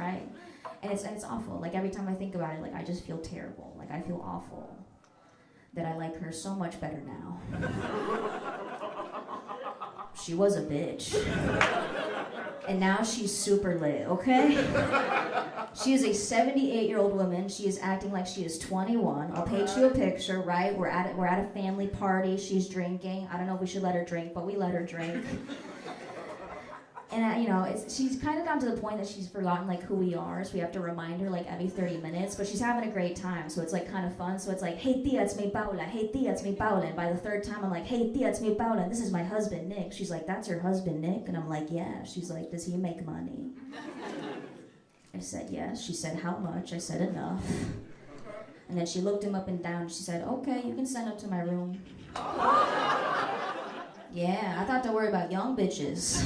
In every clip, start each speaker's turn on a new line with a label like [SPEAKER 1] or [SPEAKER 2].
[SPEAKER 1] right? And it's awful. Like, every time I think about it, like, I just feel terrible. Like, I feel awful that I like her so much better now. She was a bitch. And now she's super lit, okay? She is a 78-year-old woman. She is acting like she is 21. I'll paint you a picture, right? We're at a family party. She's drinking. I don't know if we should let her drink, but we let her drink. And she's kind of gotten to the point that she's forgotten like who we are, so we have to remind her like every 30 minutes. But she's having a great time, so it's like kind of fun. So it's like, hey tia, it's me Paula. Hey tia, it's me Paula. And by the third time, I'm like, hey tia, it's me Paula. And this is my husband Nick. She's like, that's your husband Nick? And I'm like, yeah. She's like, does he make money? I said yes. She said, how much? I said, enough. And then she looked him up and down. She said, okay, you can send him to my room. Yeah, I thought to worry about young bitches.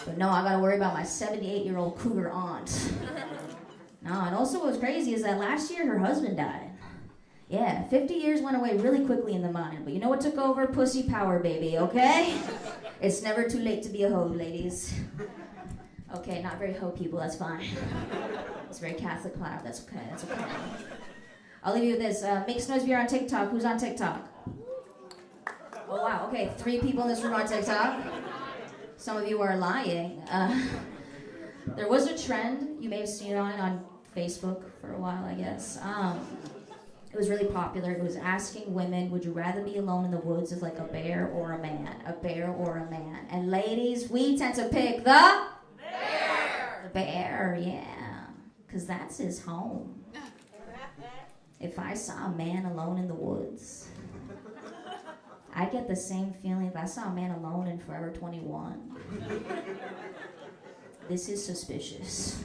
[SPEAKER 1] But no, I gotta worry about my 78-year-old cougar aunt. No, and also what was crazy is that last year her husband died. Yeah, 50 years went away really quickly in the morning. But you know what took over? Pussy power, baby, okay? It's never too late to be a hoe, ladies. Okay, not very hoe people, that's fine. It's very Catholic cloud, that's okay. I'll leave you with this. Make some noise if you're on TikTok. Who's on TikTok? Oh, wow, okay, 3 people in this room on TikTok. Some of you are lying. There was a trend, you may have seen it on Facebook for a while, I guess. It was really popular. It was asking women, would you rather be alone in the woods with like a bear or a man? A bear or a man? And ladies, we tend to pick the bear. The bear, yeah. Because that's his home. If I saw a man alone in the woods, I'd get the same feeling if I saw a man alone in Forever 21. This is suspicious.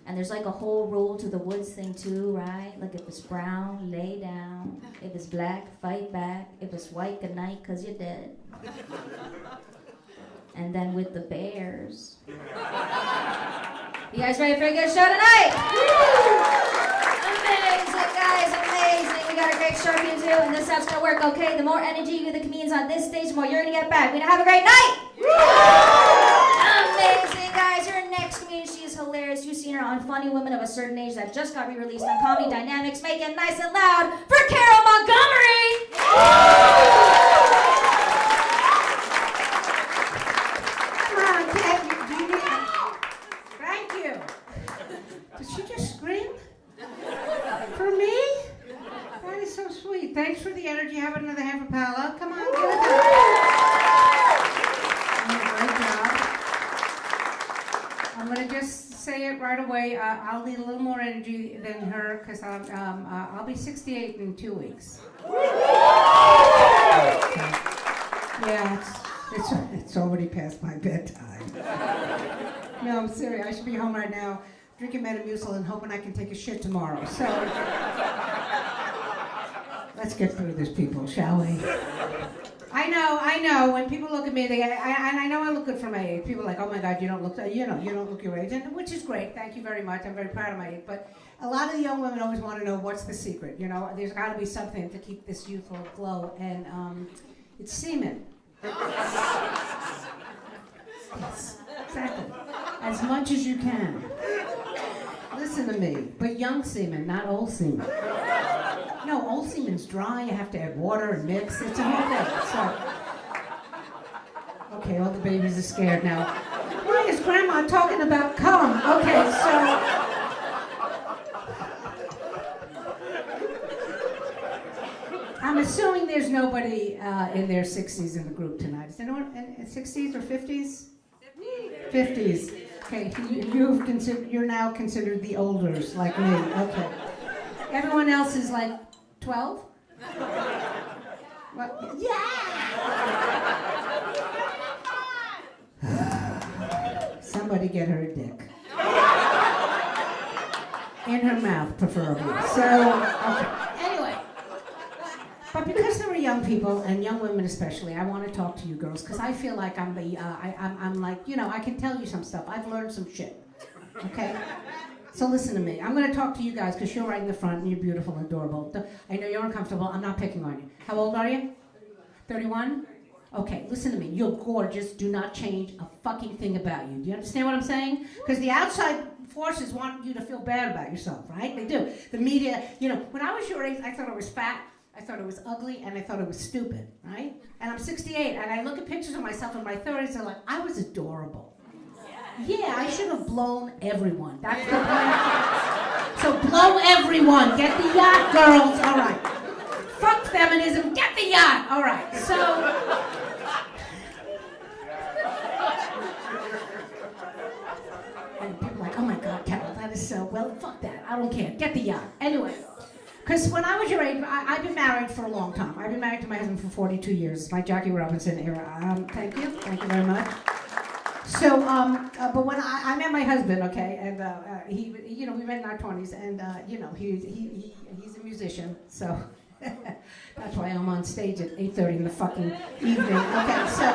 [SPEAKER 1] And there's like a whole rule to the woods thing too, right? Like if it's brown, lay down. If it's black, fight back. If it's white, good night, 'cause you're dead. And then with the bears. You guys ready for a good show tonight? Amazing, guys, amazing. We got a great show for you too, and this is how it's gonna work, okay? The more energy you give the comedians on this stage, the more you're gonna get back. We're gonna have a great night! Amazing, guys. Your next comedian, she is hilarious. You've seen her on Funny Women of a Certain Age that just got re-released on Comedy Dynamics. Make it nice and loud for Carol Montgomery!
[SPEAKER 2] Thanks for the energy. Have another hand for Paula. Come on, give it up. Great job. I'm going to just say it right away. I'll need a little more energy than her because I'll be 68 in 2 weeks. Yeah, it's already past my bedtime. No, I'm serious. I should be home right now drinking Metamucil and hoping I can take a shit tomorrow. So let's get through this, people, shall we? I know. When people look at me, and I know I look good for my age. People are like, oh my God, you don't look your age, and which is great. Thank you very much. I'm very proud of my age. But a lot of the young women always want to know what's the secret. You know, there's got to be something to keep this youthful glow, and it's semen. Yes, exactly. As much as you can. Listen to me, but young semen, not old semen. No, old semen's dry. You have to add water and mix. It's a whole thing. So, okay, all the babies are scared now. Why is Grandma talking about cum? Okay, so. I'm assuming there's nobody in their 60s in the group tonight. Is anyone in 60s or 50s? 50s. Okay, you're now considered the olders, like me. Okay. Everyone else is like 12? What? Yeah! Somebody get her a dick. In her mouth, preferably. So, okay. Anyway. But because there are young people, and young women especially, I want to talk to you girls, because I feel like I'm like, you know, I can tell you some stuff. I've learned some shit. Okay? So listen to me. I'm going to talk to you guys because you're right in the front and you're beautiful and adorable. I know you're uncomfortable. I'm not picking on you. How old are you? 31? Okay, listen to me. You're gorgeous. Do not change a fucking thing about you. Do you understand what I'm saying? Because the outside forces want you to feel bad about yourself, right? They do. The media, when I was your age, I thought I was fat, I thought it was ugly, and I thought it was stupid, right? And I'm 68, and I look at pictures of myself in my 30s, and I'm like, I was adorable. Yeah, I should have blown everyone. That's the plan. So blow everyone. Get the yacht, girls. All right. Fuck feminism. Get the yacht. All right. So... And people are like, oh my God, Carol, that is so... Well, fuck that. I don't care. Get the yacht. Anyway. Because when I was your age, I've been married for a long time. I've been married to my husband for 42 years. My Jackie Robinson era. Thank you. Thank you very much. So, but when I met my husband, okay, and he, we met in our 20s, and he's a musician, so that's why I'm on stage at 8:30 in the fucking evening. Okay, so.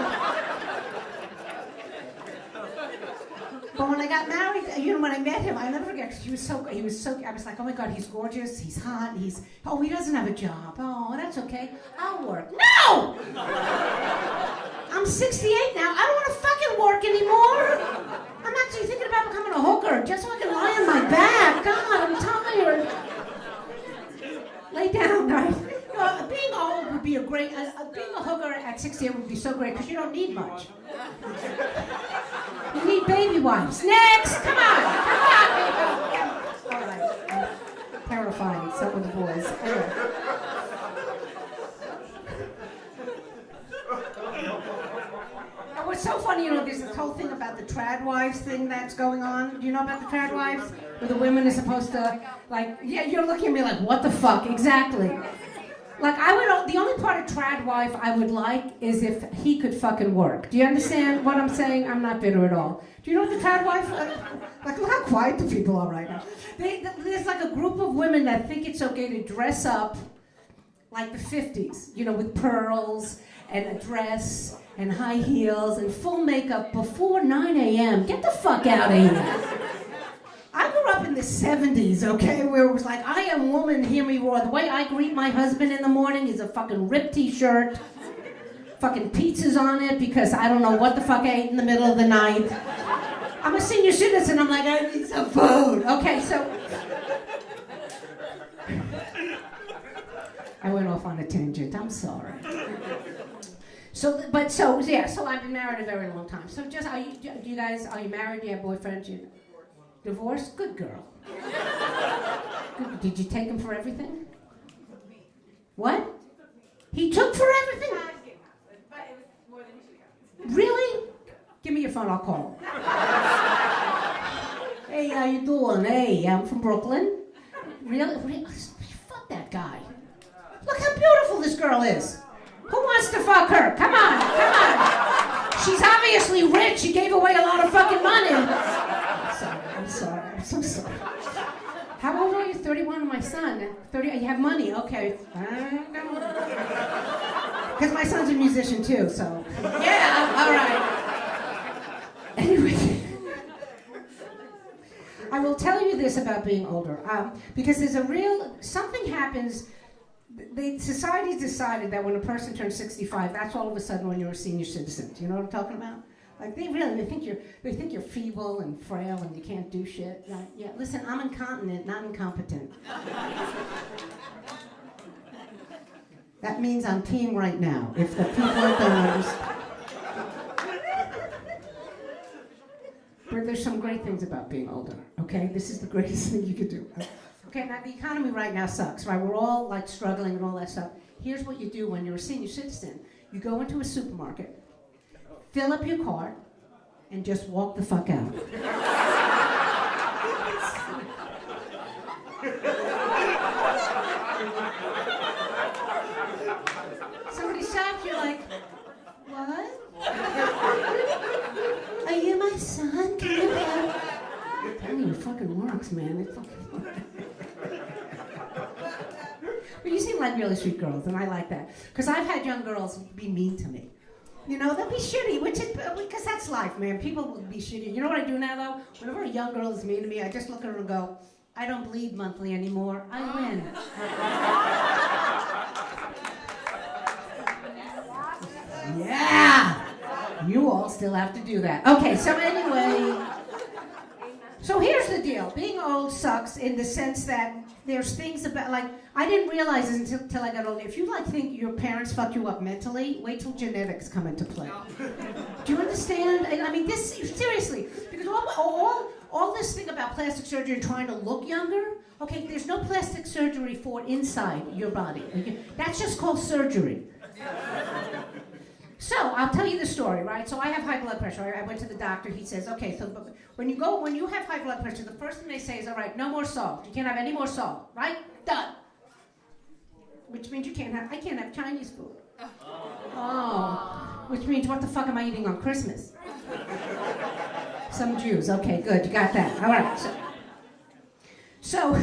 [SPEAKER 2] But when I got married, when I met him, I never forget, because he was so, I was like, oh my God, he's gorgeous, he's hot, he doesn't have a job. Oh, that's okay, I'll work. No! I'm 68 now, I don't want to fucking work anymore. I'm actually thinking about becoming a hooker, just so I can lie on my back. God, I'm tired. Lay down, right? Being old would be a great, being a hooker at 68 would be so great, because you don't need much. You need baby wipes. Next! Come on! All right. I'm terrifying, some of the boys. Anyway. And what's so funny, there's this whole thing about the trad wives thing that's going on. Do you know about the trad wives? Where the women are supposed to, you're looking at me like, what the fuck? Exactly. The only part of trad wife I would like is if he could fucking work. Do you understand what I'm saying? I'm not bitter at all. Do you know what the trad wife, look how quiet the people are right now. There's like a group of women that think it's okay to dress up like the 50s, with pearls and a dress and high heels and full makeup before 9 a.m. Get the fuck out of here. I grew up in the 70s, okay, where it was like, I am woman, hear me roar. The way I greet my husband in the morning is a fucking ripped t-shirt, fucking pizzas on it, because I don't know what the fuck I ate in the middle of the night. I'm a senior citizen, I'm like, I need some food. Okay, so... I went off on a tangent, I'm sorry. So I've been married a very long time. So are you married, do you have boyfriends? Divorced? Good girl. Good. Did you take him for everything? What? He took for everything? Really? Give me your phone, I'll call him. Hey, how you doing? Hey, I'm from Brooklyn. Really? Fuck that guy. Look how beautiful this girl is. Who wants to fuck her? Come on. She's obviously rich. She gave away a lot of fucking money. I'm sorry. I'm so sorry. How old are you? 31? My son. 30. You have money. Okay. Because my son's a musician too, so. Yeah, all right. Anyway. I will tell you this about being older. Because something happens. Society's decided that when a person turns 65, that's all of a sudden when you're a senior citizen. Do you know what I'm talking about? Like they think you're feeble and frail and you can't do shit. Yeah, listen, I'm incontinent, not incompetent. That means I'm peeing right now. If the people don't understand. But there's some great things about being older. Okay, this is the greatest thing you could do. Okay, now the economy right now sucks, right? We're all like struggling and all that stuff. Here's what you do when you're a senior citizen. You go into a supermarket, fill up your cart, and just walk the fuck out. Somebody stops you like, what? Are you my son? Can you help? I'm telling you, it fucking works, man. It fucking works. But you seem like really sweet girls, and I like that. Because I've had young girls be mean to me. They'll be shitty, because that's life, man. People will be shitty. You know what I do now, though? Whenever a young girl is mean to me, I just look at her and go, I don't bleed monthly anymore. I win. Yeah! You all still have to do that. Okay, so anyway, So here's the deal. Being old sucks in the sense that there's things about, like, I didn't realize this until I got older. If you like think your parents fucked you up mentally, wait till genetics come into play. Do you understand? I mean, this, seriously, because all this thing about plastic surgery and trying to look younger, okay, there's no plastic surgery for inside your body. Okay? That's just called surgery. So, I'll tell you the story, right? So I have high blood pressure. I went to the doctor. He says, okay, so when you have high blood pressure, the first thing they say is, all right, no more salt. You can't have any more salt, right? Done. Which means I can't have Chinese food. Oh. Which means, what the fuck am I eating on Christmas? Some Jews. Okay, good. You got that. All right. So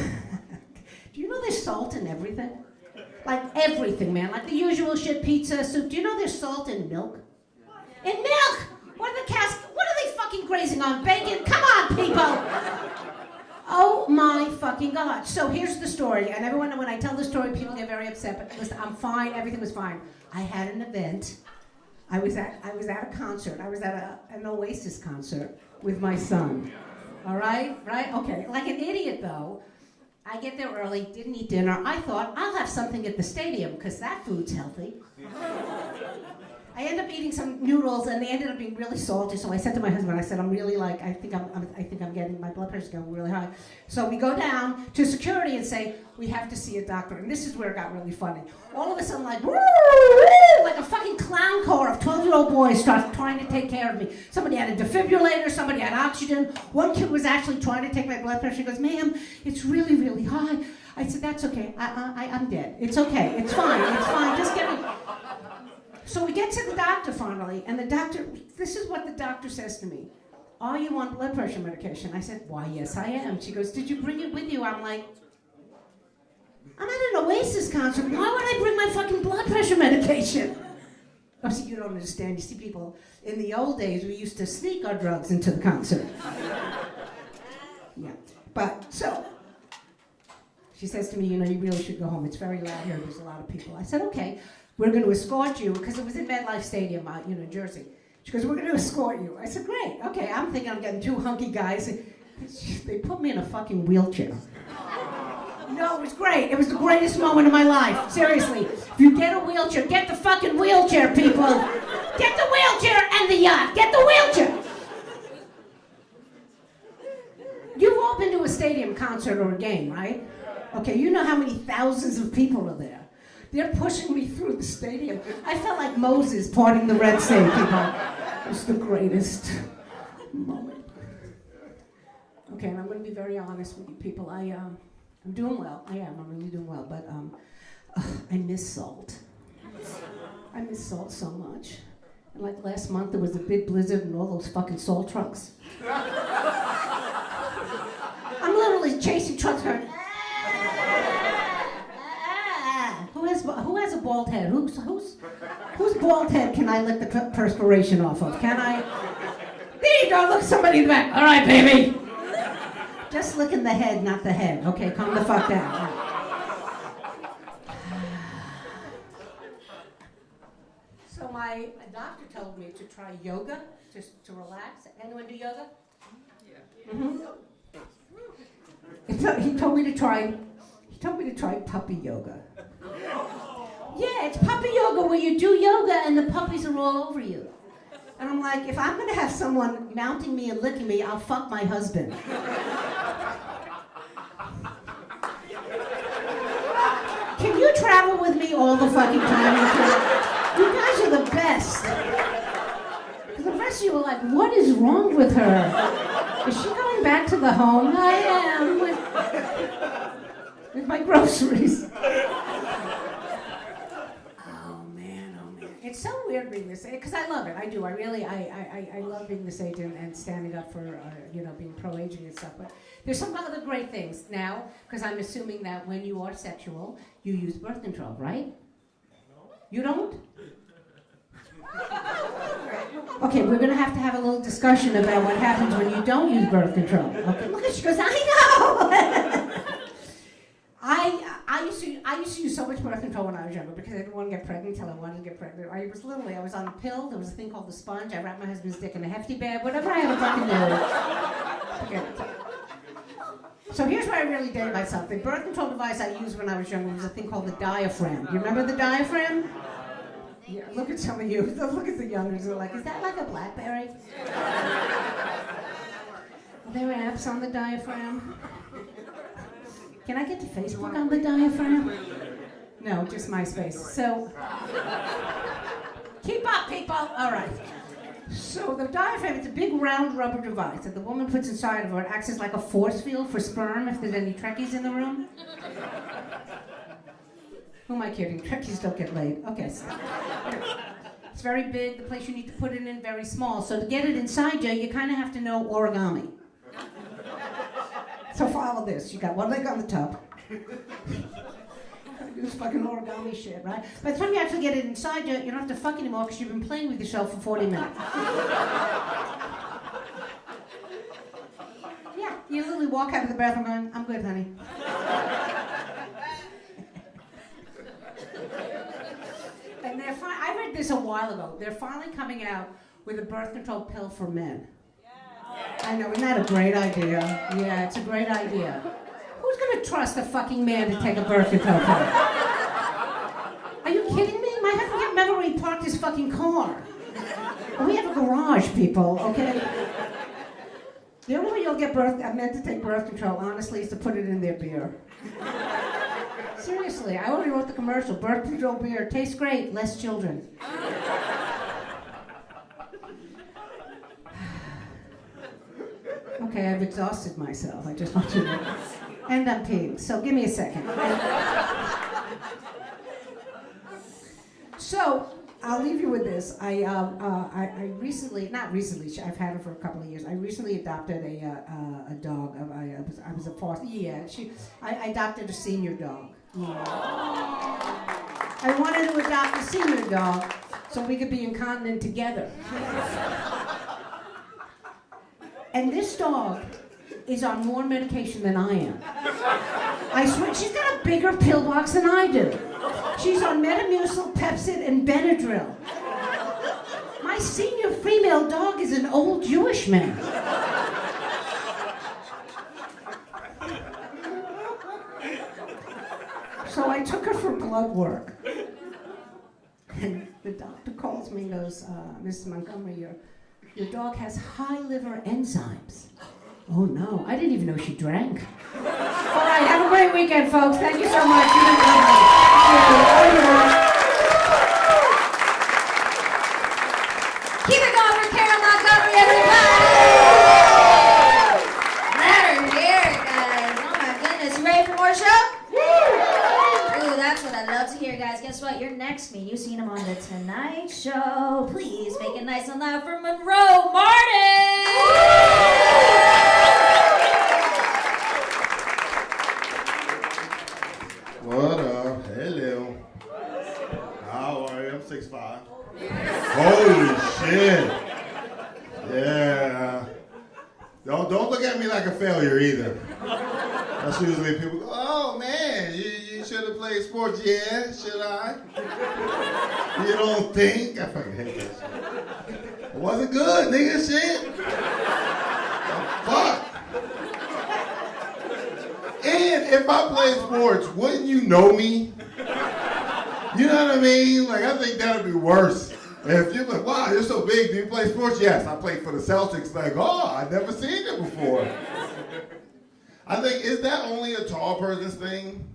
[SPEAKER 2] do you know there's salt in everything? Like everything, man. Like the usual shit, pizza, soup. Do you know there's salt in milk? In milk! What are they fucking grazing on? Bacon? Come on, people! Oh my fucking God. So here's the story. And everyone, when I tell the story, people get very upset. But listen, I'm fine. Everything was fine. I had an event. I was at a concert. I was at an Oasis concert with my son. All right? Right? Okay. Like an idiot, though. I get there early, didn't eat dinner. I thought, I'll have something at the stadium, because that food's healthy. I ended up eating some noodles, and they ended up being really salty. So I said to my husband, I said, I'm really like, I think I'm getting, my blood pressure's going really high. So we go down to security and say, we have to see a doctor. And this is where it got really funny. All of a sudden, like, woo, woo, like a fucking clown car of 12-year-old boys starts trying to take care of me. Somebody had a defibrillator, somebody had oxygen. One kid was actually trying to take my blood pressure. He goes, ma'am, it's really, really high. I said, that's okay. I'm dead. It's okay. It's fine. It's fine. Just get me. So we get to the doctor finally, and the doctor, this is what the doctor says to me. Are you on blood pressure medication? I said, why, yes, I am. She goes, did you bring it with you? I'm like, I'm at an Oasis concert. Why would I bring my fucking blood pressure medication? Oh, see, you don't understand. You see, people, in the old days, we used to sneak our drugs into the concert. Yeah. But, so, she says to me, you really should go home. It's very loud here. There's a lot of people. I said, okay. We're going to escort you, because it was in MetLife Stadium, Jersey. She goes, we're going to escort you. I said, great. Okay, I'm thinking I'm getting two hunky guys. They put me in a fucking wheelchair. No, it was great. It was the greatest moment of my life. Seriously. If you get a wheelchair, get the fucking wheelchair, people. Get the wheelchair and the yacht. Get the wheelchair. You've all been to a stadium concert or a game, right? Okay, you know how many thousands of people are there. They're pushing me through the stadium. I felt like Moses parting the Red Sea, people. It was the greatest moment. Okay, and I'm going to be very honest with you people. I'm doing well. I am. I'm really doing well. But I miss salt. I miss salt so much. And like last month, there was a big blizzard and all those fucking salt trucks. I'm literally chasing trucks going, Who has a bald head? Whose bald head can I lick the perspiration off of? Can I? There you go. Look, somebody in the back. All right, baby. Just licking the head, not the head. Okay, calm the fuck down. So my doctor told me to try yoga, just to relax. Anyone do yoga? Yeah. Mm-hmm. He told me to try puppy yoga. Yeah, it's puppy yoga where you do yoga and the puppies are all over you. And I'm like, if I'm going to have someone mounting me and licking me, I'll fuck my husband. Can you travel with me all the fucking time? You guys are the best. The rest of you are like, what is wrong with her? Is she going back to the home? I am with my groceries. It's so weird being this age, because I love it. I do. I love being this age and standing up for, being pro-aging and stuff. But there's some other great things now, because I'm assuming that when you are sexual, you use birth control, right? You don't? Okay, we're going to have a little discussion about what happens when you don't use birth control. Okay, look at she goes, I know! I used to use so much birth control when I was younger because I didn't want to get pregnant until I wanted to get pregnant. I was on a pill. There was a thing called the sponge. I wrapped my husband's dick in a hefty bag. Whatever I had to fucking do. Forget it. So here's where I really date myself. The birth control device I used when I was younger was a thing called the diaphragm. Do you remember the diaphragm? Yeah, look at some of you. Look at the youngers. They're like, is that like a BlackBerry? Are there apps on the diaphragm? Can I get to Facebook on the diaphragm? No, just MySpace. So, keep up, people. All right. So the diaphragm, it's a big round rubber device that the woman puts inside of her. It acts as like a force field for sperm if there's any Trekkies in the room. Who am I kidding? Trekkies don't get laid. Okay. So. It's very big. The place you need to put it in very small. So to get it inside you, you kind of have to know origami. So follow this. You got one leg on the top. This fucking origami shit, right? By the time you actually get it inside you, you don't have to fuck anymore because you've been playing with yourself for 40 minutes. Yeah, you literally walk out of the bathroom going, I'm good, honey. And I read this a while ago. They're finally coming out with a birth control pill for men. I know, isn't that a great idea? Yeah, it's a great idea. Who's gonna trust a fucking man to take a birth control pill? Are you kidding me? My husband can't remember where he parked his fucking car. We have a garage, people, okay? The only way you'll get men to take birth control, honestly, is to put it in their beer. Seriously, I already wrote the commercial. Birth control beer, tastes great, less children. Okay, I've exhausted myself. I just want you to know. And I'm peeing, so give me a second. So, I'll leave you with this. I recently, not recently, I've had her for a couple of years. I recently adopted a dog. I was a foster. Yeah, I adopted a senior dog. Yeah. I wanted to adopt a senior dog so we could be incontinent together. And this dog is on more medication than I am. I swear, she's got a bigger pill box than I do. She's on Metamucil, Pepcid, and Benadryl. My senior female dog is an old Jewish man. So I took her for blood work. And the doctor calls me and goes, Mrs. Montgomery, your dog has high liver enzymes. Oh no, I didn't even know she drank. All right, have a great weekend, folks. Thank you so much. You've been lovely.
[SPEAKER 1] Keep it going for Carol Montgomery, everybody! Let her hear it, guys. Oh my goodness, you ready for more show? Ooh, that's what I love to hear, guys. Guess what? Your next meet, you've seen him on The Tonight Show. Please make it nice and loud for Monroe Martin!
[SPEAKER 3] What up? Hello. How are you? I'm 6'5". Holy shit. Yeah. Don't look at me like a failure either. That's usually people go, oh man, you should have played sports. Yeah, should I? You don't think? I fucking hate that shit. It wasn't good, nigga, shit. The fuck? And if I played sports, wouldn't you know me? You know what I mean? Like, I think that would be worse. If you're like, wow, you're so big, do you play sports? Yes, I played for the Celtics. Like, oh, I've never seen it before. I think, is that only a tall person's thing?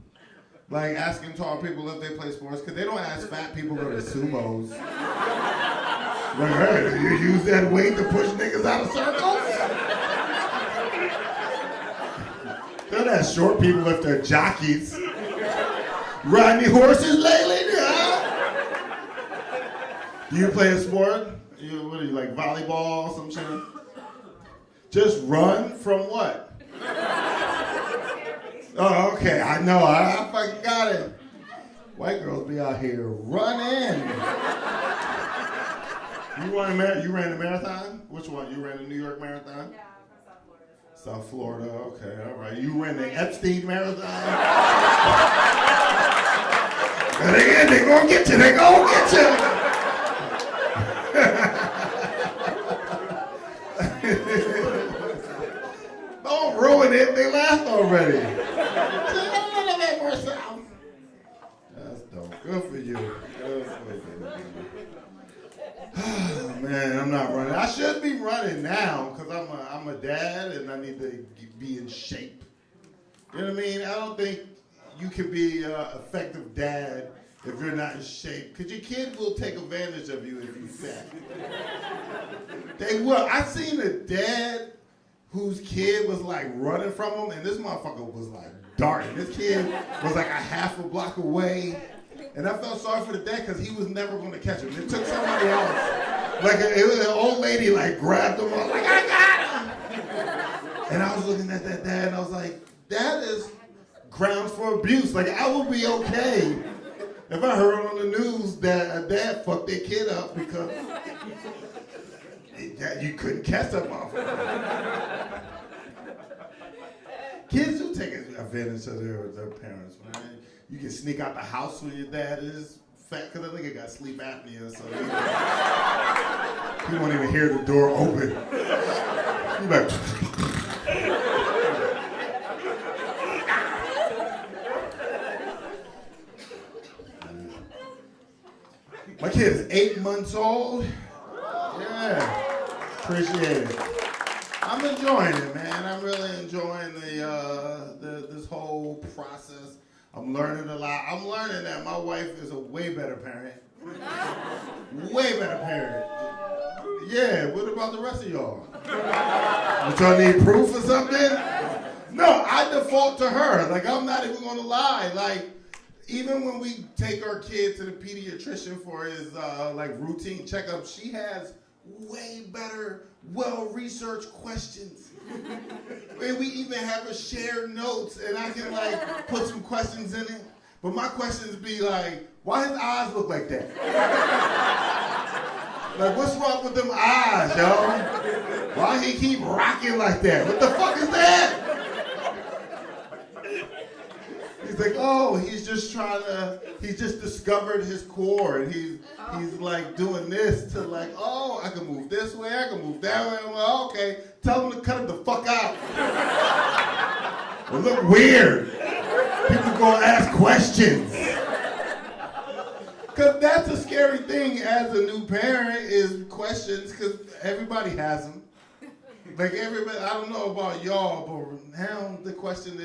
[SPEAKER 3] Like, asking tall people if they play sports? Because they don't ask fat people go to sumos. Like, hey, do you use that weight to push niggas out of circles? Don't ask short people if they're jockeys. Ride any horses lately? Yeah. Do you play a sport? What are you, like volleyball or some shit? Just run from what? Oh, okay, I know, I fucking got it. White girls be out here running. You ran a marathon? Which one? You ran the New York Marathon?
[SPEAKER 4] Yeah, I'm from South Florida.
[SPEAKER 3] South Florida, okay, all right. You ran the Epstein Marathon? They gonna get you, they gonna get you. Don't ruin it, they laugh math already. That's dope. Good for you. Good for you. Oh, man, I'm not running. I should be running now because I'm a dad and I need to be in shape. You know what I mean? I don't think you can be an effective dad if you're not in shape, because your kid will take advantage of you if you're fat. They will. I seen a dad whose kid was like running from him, and this motherfucker was like darting. This kid was like a half a block away, and I felt sorry for the dad because he was never going to catch him. It took somebody else. Like it was an old lady like grabbed him up, like I got him. And I was looking at that dad, and I was like, that is grounds for abuse. Like I would be okay if I heard on the news that a dad fucked their kid up because you couldn't catch that motherfucker. Kids do take advantage of their parents, man. You can sneak out the house when your dad is fat, because I think he got sleep apnea, so he won't even hear the door open. He's like, my kid is 8 months old. Yeah, appreciate it. I'm enjoying it, man. I'm really enjoying this whole process. I'm learning a lot. I'm learning that my wife is a way better parent. Way better parent. Yeah, what about the rest of y'all? But y'all need proof or something? No, I default to her. Like, I'm not even gonna lie. Like, even when we take our kid to the pediatrician for his like routine checkup, she has way better, well-researched questions. And we even have a shared notes, and I can like put some questions in it. But my questions be like, why his eyes look like that? Like, what's wrong with them eyes, yo? Why he keep rocking like that? What the fuck is that? He's like, oh, he's just discovered his core, and he's like doing this to like, oh, I can move this way, I can move that way. Well, okay, tell him to cut it the fuck out. It look weird. People gonna ask questions. Cause that's a scary thing as a new parent is questions, cause everybody has them. Like everybody, I don't know about y'all, but now the question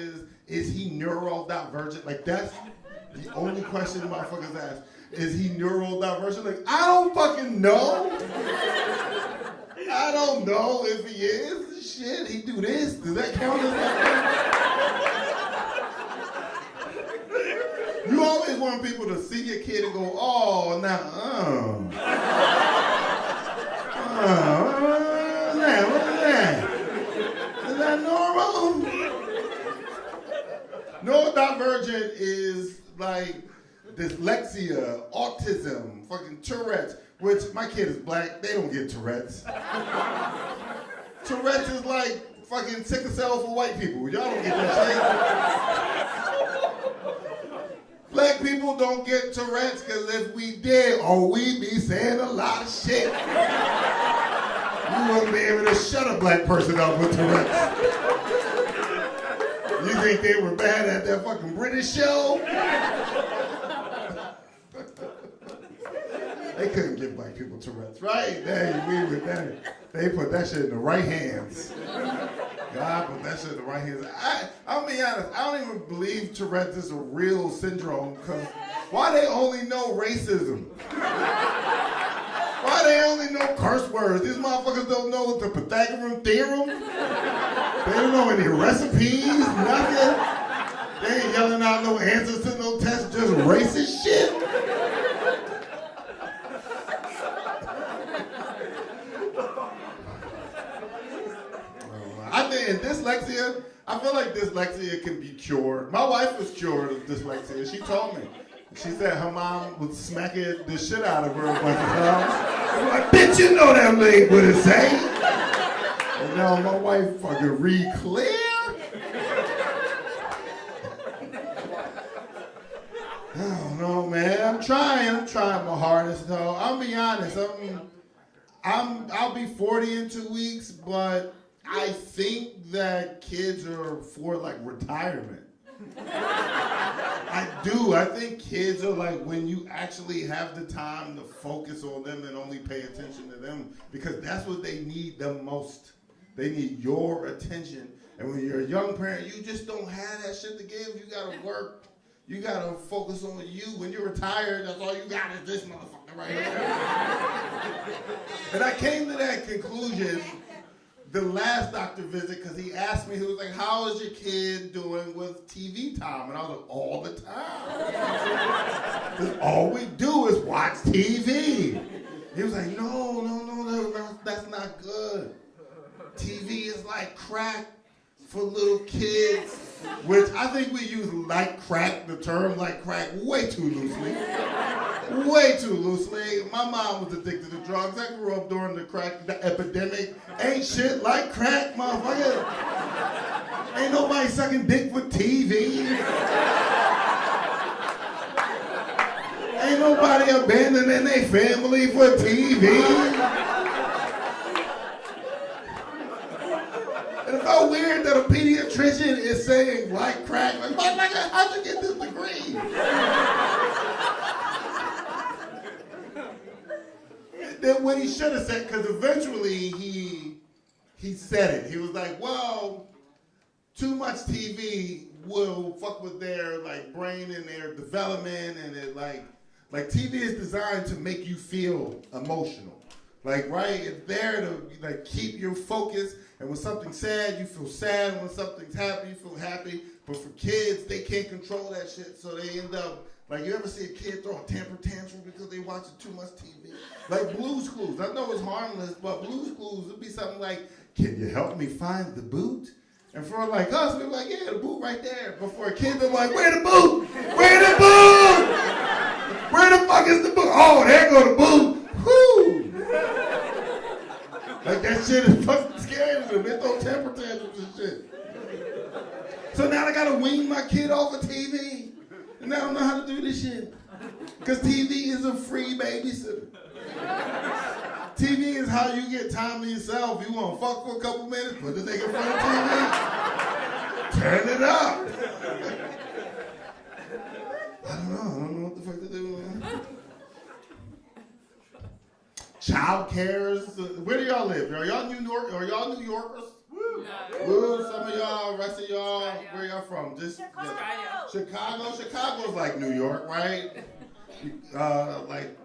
[SPEAKER 3] is he neurodivergent? Like that's the only question motherfuckers ask. Is he neurodivergent? Like, I don't fucking know. I don't know if he is. Shit, he do this. Does that count as that? You always want people to see your kid and go, oh, now, what is that? Is that normal? Neurodivergent is like dyslexia, autism, fucking Tourette's, which my kid is black, they don't get Tourette's. Tourette's is like fucking sickle cell for white people. Y'all don't get that shit. Black people don't get Tourette's because if we did, we'd be saying a lot of shit. You wouldn't be able to shut a black person up with Tourette's. You think they were bad at that fucking British show? They couldn't give black people Tourette's, right? They put that shit in the right hands. God put that shit in the right hands. I'll be honest, I don't even believe Tourette's is a real syndrome, because why they only know racism? Why they only know curse words? These motherfuckers don't know the Pythagorean theorem. They don't know any recipes, nothing. They ain't yelling out no answers to no tests, just racist shit. I think in dyslexia, I feel like dyslexia can be cured. My wife was cured of dyslexia. She told me. She said her mom would smack the shit out of her a bunch of times. I'm like, bitch, you know that ain't what it say. And now my wife fucking read clear. I don't know, man. I'm trying my hardest though. I'll be honest. I'll be 40 in 2 weeks, but I think that kids are for like retirement. I do. I think kids are like when you actually have the time to focus on them and only pay attention to them, because that's what they need the most. They need your attention. And when you're a young parent, you just don't have that shit to give. You gotta work. You gotta focus on you. When you're retired, that's all you got is this motherfucker right here. And I came to that conclusion the last doctor visit, because he asked me, he was like, how is your kid doing with TV time? And I was like, all the time. 'Cause all we do is watch TV. He was like, no, that's not good. TV is like crack for little kids, which I think we use like crack, the term like crack, way too loosely. Way too loosely. My mom was addicted to drugs. I grew up during the epidemic. Ain't shit like crack, motherfucker. Ain't nobody sucking dick for TV. Ain't nobody abandoning their family for TV. And it felt weird that a pediatrician is saying like crack. Like, motherfucker, how'd you get this degree? Then what he should have said, because eventually he said it. He was like, well, too much TV will fuck with their like brain and their development, and it like TV is designed to make you feel emotional. Like, right, it's there to like keep your focus, and when something's sad, you feel sad, and when something's happy, you feel happy. But for kids, they can't control that shit, so they end up, like, you ever see a kid throw a temper tantrum because they watching too much TV? Like Blue's Clues. I know it's harmless, but Blue's Clues would be something like, can you help me find the boot? And for like us, we're like, yeah, the boot right there. But for a kid, they're like, where the boot? Where the boot? Where the fuck is the boot? Oh, there go the boot. Whoo! Like that shit is fucking scary to them. They throw temper tantrums and shit. So now I gotta wean my kid off of TV. And I don't know how to do this shit. Because TV is a free babysitter. TV is how you get time to yourself. You want to fuck for a couple minutes, put the nigga in front of TV, turn it up. I don't know what the fuck to do, man. Child cares. Where do y'all live? Are y'all New Yorkers? Woo, some of y'all, rest of y'all, where y'all from? Just Chicago. Chicago's like New York, right? Like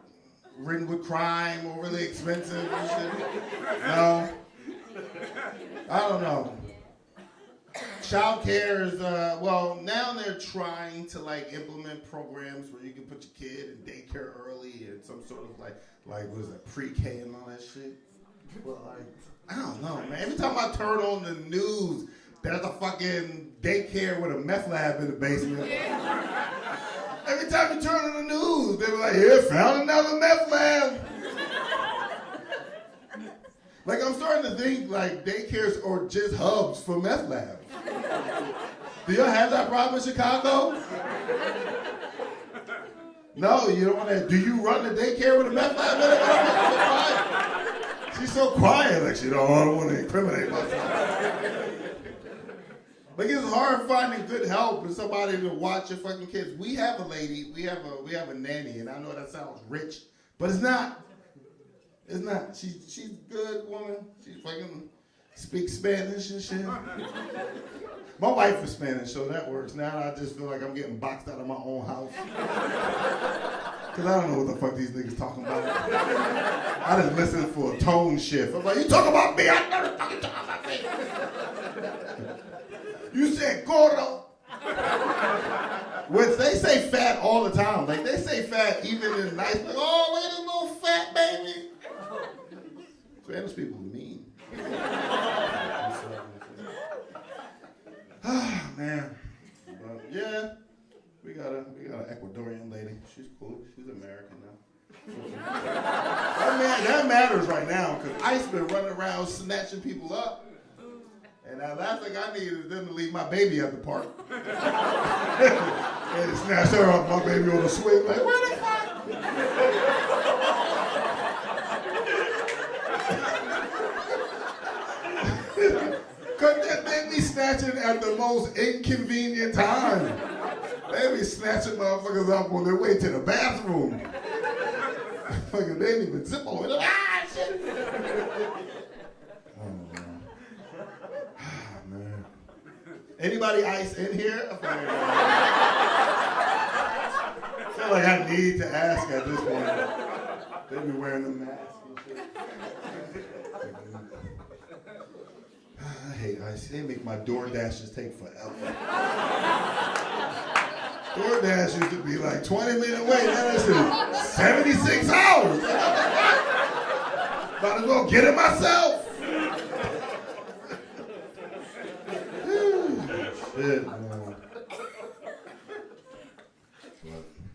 [SPEAKER 3] ridden with crime, overly expensive and shit. No, I don't know. Child care is well, now they're trying to like implement programs where you can put your kid in daycare early and some sort of like what is it, pre-K and all that shit. But like, I don't know, man. Every time I turn on the news, there's a fucking daycare with a meth lab in the basement. Every time you turn on the news, they were like, yeah, found another meth lab. Like, I'm starting to think like daycares are just hubs for meth labs. Do y'all have that problem in Chicago? No, you don't want to. Do you run the daycare with a meth lab in it? She's so quiet, like she don't want to incriminate myself. Like, it's hard finding good help and somebody to watch your fucking kids. We have a lady, we have a nanny, and I know that sounds rich, but it's not. It's not. She's a good woman. She fucking speaks Spanish and shit. My wife is Spanish, so that works. Now I just feel like I'm getting boxed out of my own house. Because I don't know what the fuck these niggas talking about. I just listen for a tone shift. I'm like, you talking about me? I never fucking talking about me. You said gordo. Which they say fat all the time. Like, they say fat even in nice, like, oh, look at this little fat baby. Spanish people are mean. Ah, man. But yeah, we got an Ecuadorian lady. She's cool. She's American now. That matters right now, because ICE been running around snatching people up. And the last thing I need is them to leave my baby at the park. And to snatch her off, my baby on the swing, like, where the fuck? Cause snatching at the most inconvenient time. They be snatching motherfuckers up on their way to the bathroom. Fucking, they didn't even zip on it. Ah, shit. Oh, man. Anybody ice in here? I feel like I need to ask at this point. They be wearing the mask and shit. I hate ice. They make my DoorDashes take forever. DoorDash used to be like 20 minutes away. Now it's 76 hours. Might as well get it myself. Shit, man. But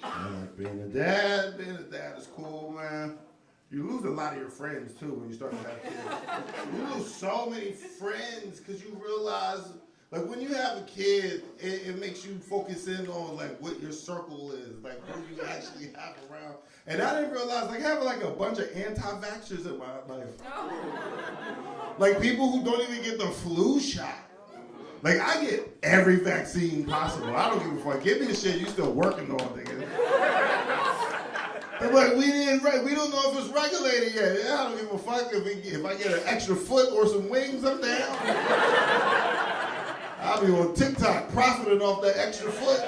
[SPEAKER 3] I like being a dad. Being a dad is cool, man. You lose a lot of your friends too when you start to have kids. You lose so many friends because you realize, like, when you have a kid, it makes you focus in on like what your circle is, like who you actually have around. And I didn't realize, like, I have like a bunch of anti-vaxxers in my life. Like people who don't even get the flu shot. Like, I get every vaccine possible. I don't give a fuck. Give me the shit you still working on, nigga. They're like, we don't know if it's regulated yet. Yeah, I don't give a fuck if I get an extra foot or some wings, I'm down. I'll be on TikTok profiting off that extra foot.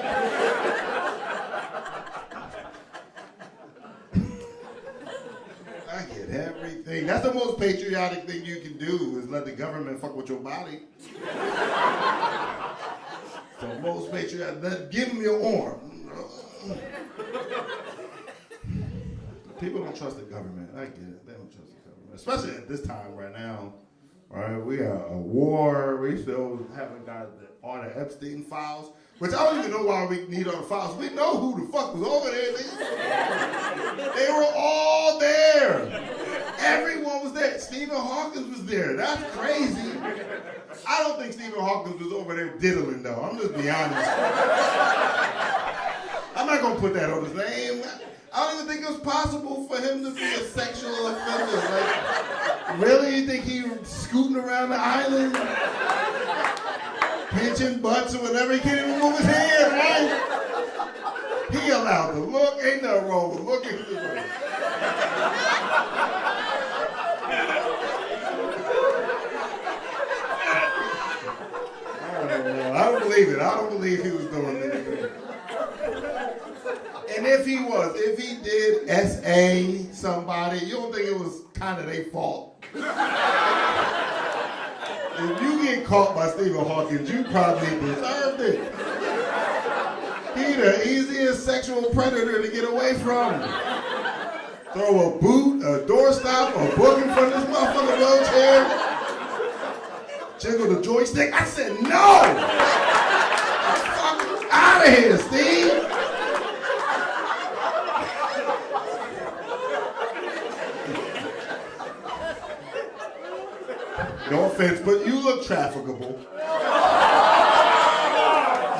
[SPEAKER 3] I get everything. That's the most patriotic thing you can do, is let the government fuck with your body. The most patriotic, give them your arm. People don't trust the government. I get it. They don't trust the government. Especially at this time right now. Right? We are a war. We still haven't got all the Epstein files. Which I don't even know why we need all the files. We know who the fuck was over there. They were all there. Everyone was there. Stephen Hawkins was there. That's crazy. I don't think Stephen Hawkins was over there diddling though. I'm just being honest. I'm not gonna put that on his name. I don't even think it was possible for him to be a sexual offender. Like, really? You think he was scooting around the island, pinching butts or whatever? He can't even move his hand, right? He allowed to look. Ain't nothing wrong with looking. I don't believe it. I don't believe he was doing anything. And if he did SA somebody, you don't think it was kind of their fault? If you get caught by Stephen Hawkins, you probably deserved it. He the easiest sexual predator to get away from. Throw a boot, a doorstop, a book in front of this motherfucking wheelchair. Jiggle the joystick. I said no! Fuck out of here, Steve! No offense, but you look trafficable.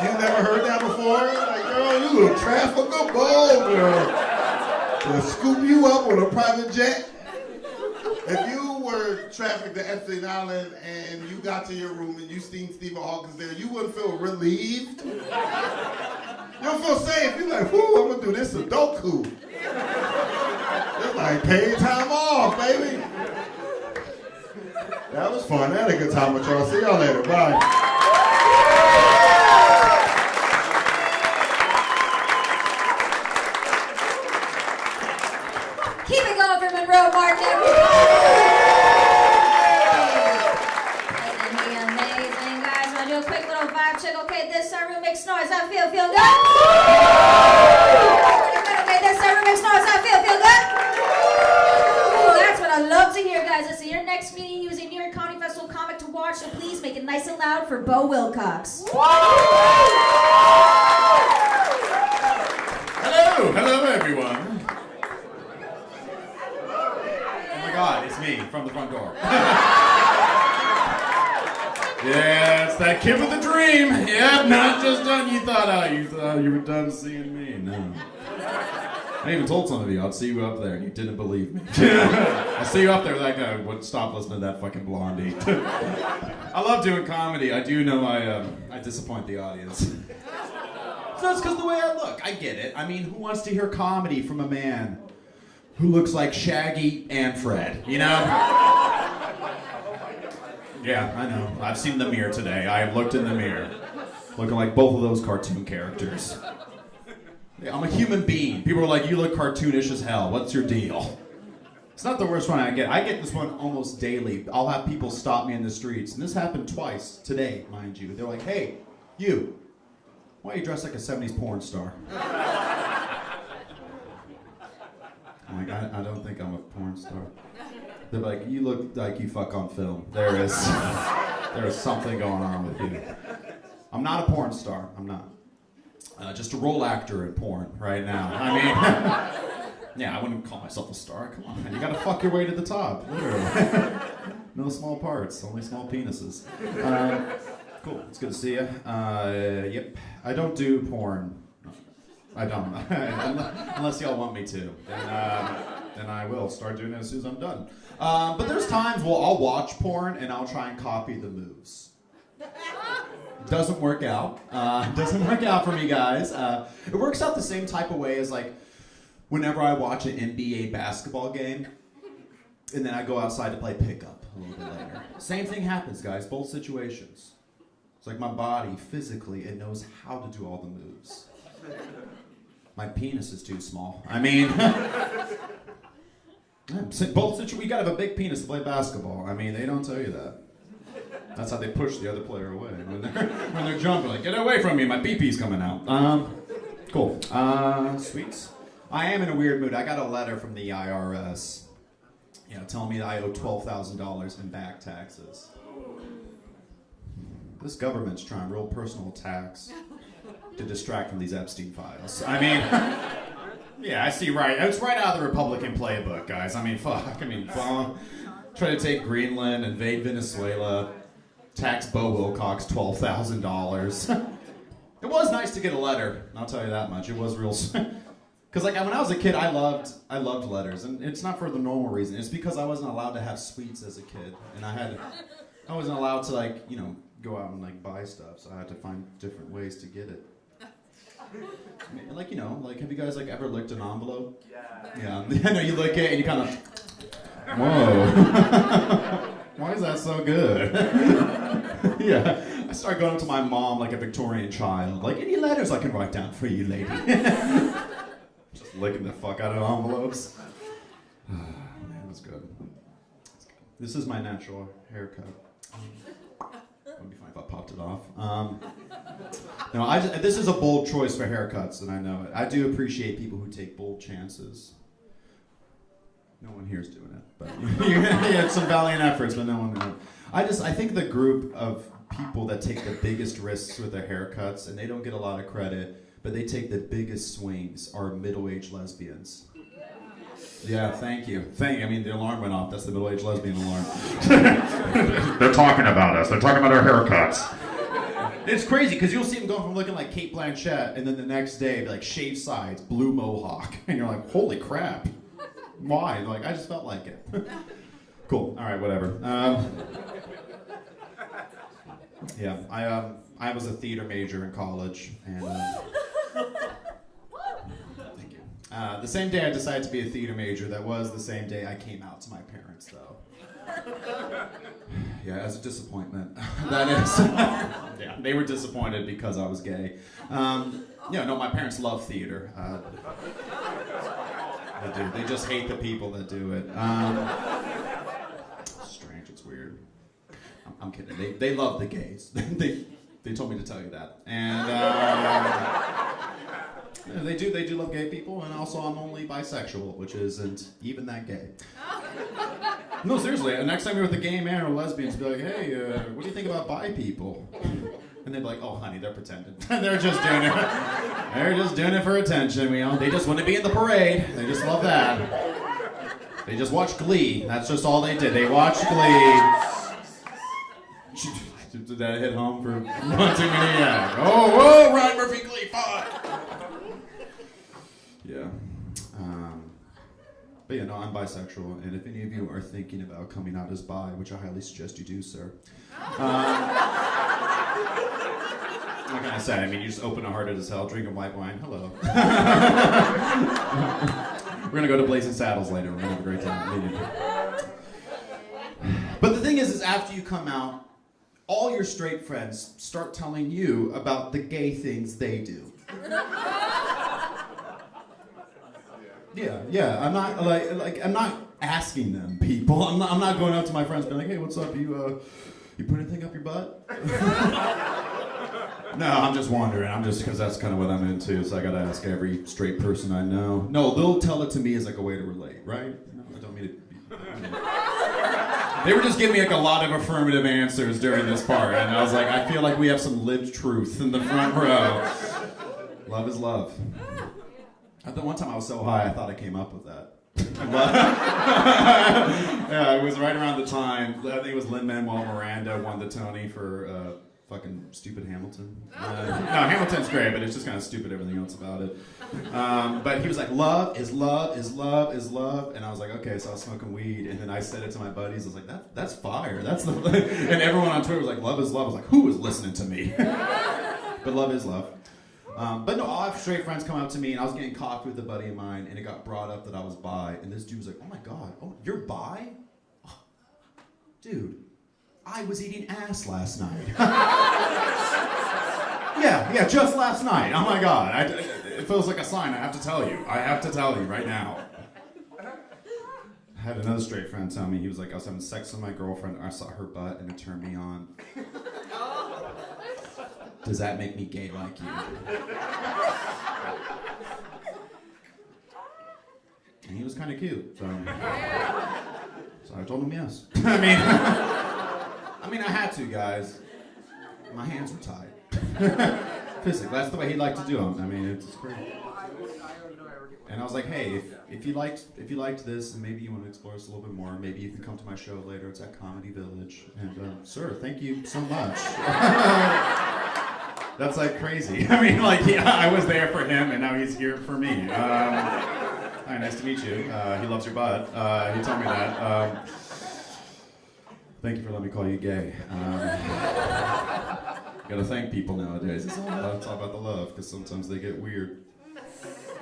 [SPEAKER 3] You never heard that before? Like, girl, you look trafficable, girl. They'll scoop you up on a private jet. If you were trafficked to Epstein Island and you got to your room and you seen Stephen Hawkins there, you wouldn't feel relieved? You don't feel safe. You're like, whoo, I'm gonna do this Sudoku. It's like paid time off, baby. That was fun. I had a good time with y'all. See y'all later. Bye.
[SPEAKER 1] Keep it going for Monroe Martin, everybody. Isn't he amazing, guys? Want to do a quick little vibe check? Okay, this room makes noise. That feel good? Okay, this room makes noise. That feel good? Ooh, that's what I love to hear, guys. Listen, your next meeting using New York Comedy Festival comic to watch, so please make it nice and loud for Bo Wilcox.
[SPEAKER 4] Hello everyone. Oh my God, it's me from the front door. Yeah, it's that kid with the dream. Yep, not just done. You thought you were done seeing me. No. I even told some of you I'd see you up there, and you didn't believe me. I see you up there like I would stop listening to that fucking Blondie. I love doing comedy. I do know I disappoint the audience. So it's because the way I look. I get it. I mean, who wants to hear comedy from a man who looks like Shaggy and Fred? You know? Yeah, I know. I've seen the mirror today. I have looked in the mirror, looking like both of those cartoon characters. Yeah, I'm a human being. People are like, you look cartoonish as hell. What's your deal? It's not the worst one I get. I get this one almost daily. I'll have people stop me in the streets, and this happened twice today, mind you. They're like, hey, you, why are you dressed like a 70s porn star? I'm like, I don't think I'm a porn star. They're like, you look like you fuck on film. There is something going on with you. I'm not a porn star. I'm not. Just a role actor in porn right now. I mean, yeah, I wouldn't call myself a star. Come on, you gotta fuck your way to the top, literally. No small parts, only small penises. Cool, it's good to see you. Yep, I don't do porn. I don't, unless y'all want me to. Then I will start doing it as soon as I'm done. But there's times where I'll watch porn and I'll try and copy the moves. Doesn't work out. Doesn't work out for me, guys. It works out the same type of way as like whenever I watch an NBA basketball game, and then I go outside to play pickup a little bit later. Same thing happens, guys. Both situations. It's like my body physically, it knows how to do all the moves. My penis is too small. I mean, we gotta have a big penis to play basketball. I mean, they don't tell you that. That's how they push the other player away when they're jumping. Like, get away from me, my pee-pee's coming out. Cool. Sweets. I am in a weird mood. I got a letter from the IRS, telling me that I owe $12,000 in back taxes. This government's trying real personal attacks to distract from these Epstein files. I mean, yeah, I see right. It's right out of the Republican playbook, guys. I mean, fuck. I mean, try to take Greenland, invade Venezuela, tax Bo Wilcox $12,000. It was nice to get a letter. I'll tell you that much. It was real. Because like when I was a kid, I loved letters, and it's not for the normal reason. It's because I wasn't allowed to have sweets as a kid, and I wasn't allowed to go out and buy stuff, so I had to find different ways to get it. Have you guys ever licked an envelope? Yeah. I know you lick it and you kind of, whoa. Why is that so good? Yeah. I started going up to my mom like a Victorian child. Any letters I can write down for you, lady? Just licking the fuck out of envelopes. Man, that's good. This is my natural haircut. It would be fine if I popped it off. No, this is a bold choice for haircuts, and I know it. I do appreciate people who take bold chances. No one here's doing it, but you had some valiant efforts, but no one. I think the group of people that take the biggest risks with their haircuts, and they don't get a lot of credit, but they take the biggest swings, are middle-aged lesbians. Yeah, thank you. I mean, the alarm went off. That's the middle-aged lesbian alarm. They're talking about us. They're talking about our haircuts. It's crazy, because you'll see them going from looking like Cate Blanchett, and then the next day, shaved sides, blue mohawk. And you're like, holy crap. Why? I just felt like it. Cool. All right, whatever. Yeah, I was a theater major in college, and... Thank you. The same day I decided to be a theater major, that was the same day I came out to my parents, though. Yeah, as a disappointment. That is. Yeah, they were disappointed because I was gay. No, my parents love theater. They do. They just hate the people that do it. Strange, it's weird. I'm kidding. They love the gays. They told me to tell you that. And they do love gay people, and also I'm only bisexual, which isn't even that gay. No, seriously, next time you're with a gay man or lesbians, be like, hey, what do you think about bi people? And they'd be like, oh, honey, they're pretending. They're just doing it. They're just doing it for attention. They just want to be in the parade. They just love that. They just watch Glee. That's just all they did. They watched Glee. Did that hit home for one too many? Yeah. Oh, whoa, Ryan Murphy Glee, fuck. Yeah. But yeah, no, I'm bisexual, and if any of you are thinking about coming out as bi, which I highly suggest you do, sir. What can I say? I mean, you just open-hearted as hell, drinking white wine. Hello. We're gonna go to Blazing Saddles later. We're gonna have a great time. Maybe. But the thing is after you come out, all your straight friends start telling you about the gay things they do. Yeah. I'm not I'm not asking them, people. I'm not going up to my friends and being like, hey, what's up? You put anything up your butt? No, I'm just wondering. Because that's kind of what I'm into. So I gotta ask every straight person I know. No, they'll tell it to me as like a way to relate, right? No, I don't mean to be. They were just giving me like a lot of affirmative answers during this part, and I was like, I feel like we have some lived truth in the front row. Love is love. I thought one time I was so high I thought I came up with that. Yeah, it was right around the time. I think it was Lin-Manuel Miranda won the Tony for fucking stupid Hamilton. No, Hamilton's great, but it's just kind of stupid everything else about it. But he was like, love is love is love is love, and I was like, okay, so I was smoking weed, and then I said it to my buddies. I was like, that's fire. That's the and everyone on Twitter was like, love is love. I was like, who is listening to me? But love is love. But no, I'll have straight friends come up to me, and I was getting coffee with a buddy of mine, and it got brought up that I was bi, and this dude was like, oh my god, oh, you're bi? Oh, dude, I was eating ass last night. yeah, just last night. Oh my god, it feels like a sign. I have to tell you right now. I had another straight friend tell me, he was like, I was having sex with my girlfriend, I saw her butt, and it turned me on. Does that make me gay like you? And he was kind of cute, so I told him yes. I mean, I had to, guys. My hands were tied. Physically, that's the way he liked to do them. I mean, it's great. And I was like, hey, if you liked this, and maybe you want to explore this a little bit more, maybe you can come to my show later. It's at Comedy Village. And sir, thank you so much. That's like crazy. I mean, like, yeah, I was there for him, and now he's here for me. Hi, nice to meet you. He loves your butt. He told me that. Thank you for letting me call you gay. Gotta thank people nowadays. It's all about the love, because sometimes they get weird.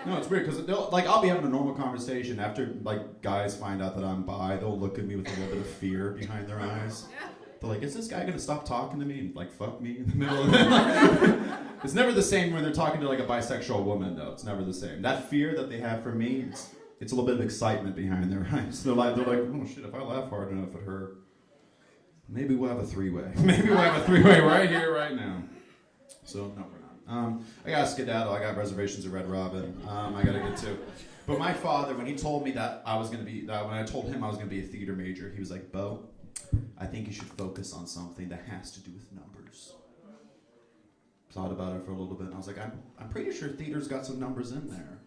[SPEAKER 4] No, it's weird, because I'll be having a normal conversation after, like, guys find out that I'm bi, they'll look at me with a little bit of fear behind their eyes. They're like, is this guy gonna stop talking to me and like fuck me in the middle of it? It's never the same when they're talking to like a bisexual woman, though. It's never the same. That fear that they have for me, it's a little bit of excitement behind their eyes. They're like, oh shit, if I laugh hard enough at her, maybe we'll have a three-way. Maybe we'll have a three-way right here, right now. So no, we're not. I got skedaddle. I got reservations at Red Robin. I gotta get to. But my father, when he told me that I was gonna be, when I told him I was gonna be a theater major, he was like, Bo, I think you should focus on something that has to do with numbers. Thought about it for a little bit, and I was like, I'm pretty sure theater's got some numbers in there.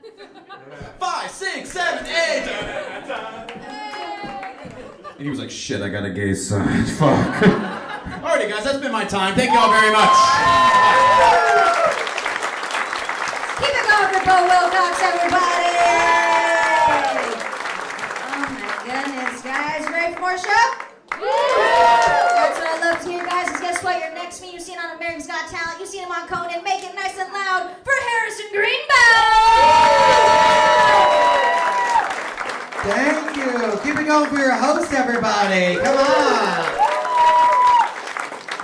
[SPEAKER 4] 5, 6, 7, 8! And he was like, shit, I got a gay son. Fuck. Alrighty, guys, that's been my time. Thank you all very much.
[SPEAKER 1] Keep it going for Bo Wilcox, everybody! Oh my goodness, guys. Ready for more show? That's what I love to hear, guys, is guess what? Your next me, you've seen on America's Got Talent, you've seen him on Conan. Make it nice and loud for Harrison Greenbow!
[SPEAKER 5] Thank you. Keep it going for your host, everybody. Come on.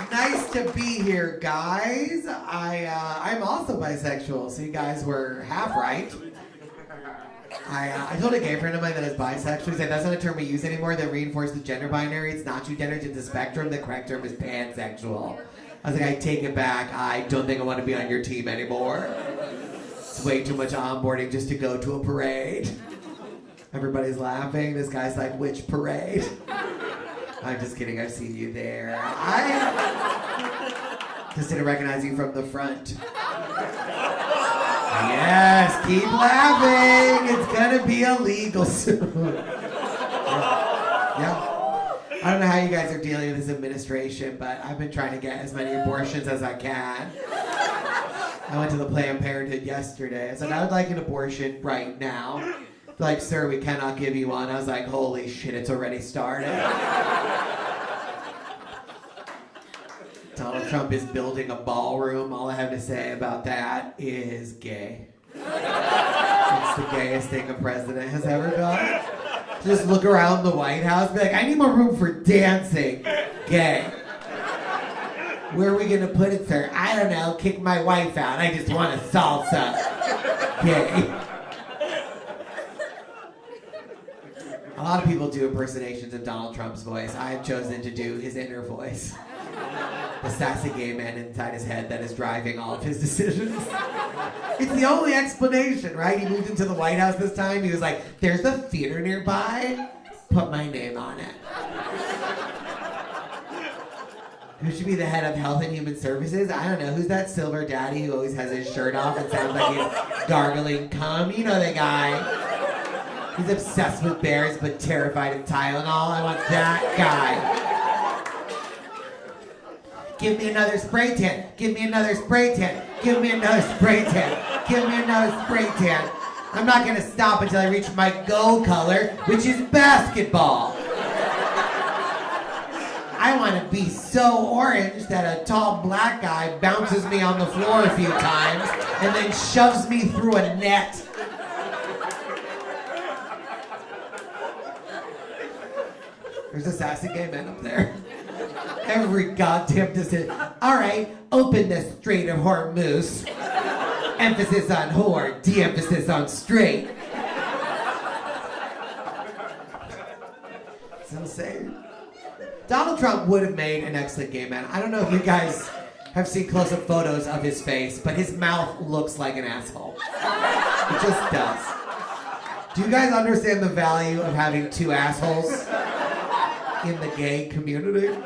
[SPEAKER 5] Nice to be here, guys. I'm also bisexual, so you guys were half right. I told a gay friend of mine that is bisexual. He said, that's not a term we use anymore that reinforces the gender binary. It's not two genders, it's a spectrum. The correct term is pansexual. I was like, I take it back. I don't think I want to be on your team anymore. It's way too much onboarding just to go to a parade. Everybody's laughing. This guy's like, which parade? I'm just kidding. I've seen you there. I just didn't recognize you from the front. Yes, keep laughing. It's gonna be illegal soon. Yeah. I don't know how you guys are dealing with this administration, but I've been trying to get as many abortions as I can. I went to the Planned Parenthood yesterday. I said, I would like an abortion right now. Like, sir, we cannot give you one. I was like, holy shit, it's already started. Donald Trump is building a ballroom. All I have to say about that is gay. It's the gayest thing a president has ever done. Just look around the White House, be like, I need more room for dancing. Gay. Where are we gonna put it, sir? I don't know. Kick my wife out. I just want a salsa. Gay. A lot of people do impersonations of Donald Trump's voice. I have chosen to do his inner voice. The sassy gay man inside his head that is driving all of his decisions. It's the only explanation, right? He moved into the White House this time. He was like, there's a theater nearby. Put my name on it. Who should be the head of Health and Human Services? I don't know. Who's that silver daddy who always has his shirt off and sounds like he's gargling cum? You know the guy. He's obsessed with bears but terrified of Tylenol. I want that guy. Give me another spray tan. Give me another spray tan. Give me another spray tan. Give me another spray tan. I'm not gonna stop until I reach my go color, which is basketball. I want to be so orange that a tall black guy bounces me on the floor a few times and then shoves me through a net. There's a sassy gay man up there. Every goddamn decision. All right, open the Strait of Hormuz. Emphasis on whore, de-emphasis on straight. It's insane. Donald Trump would have made an excellent gay man. I don't know if you guys have seen close-up photos of his face, but his mouth looks like an asshole. It just does. Do you guys understand the value of having two assholes in the gay community?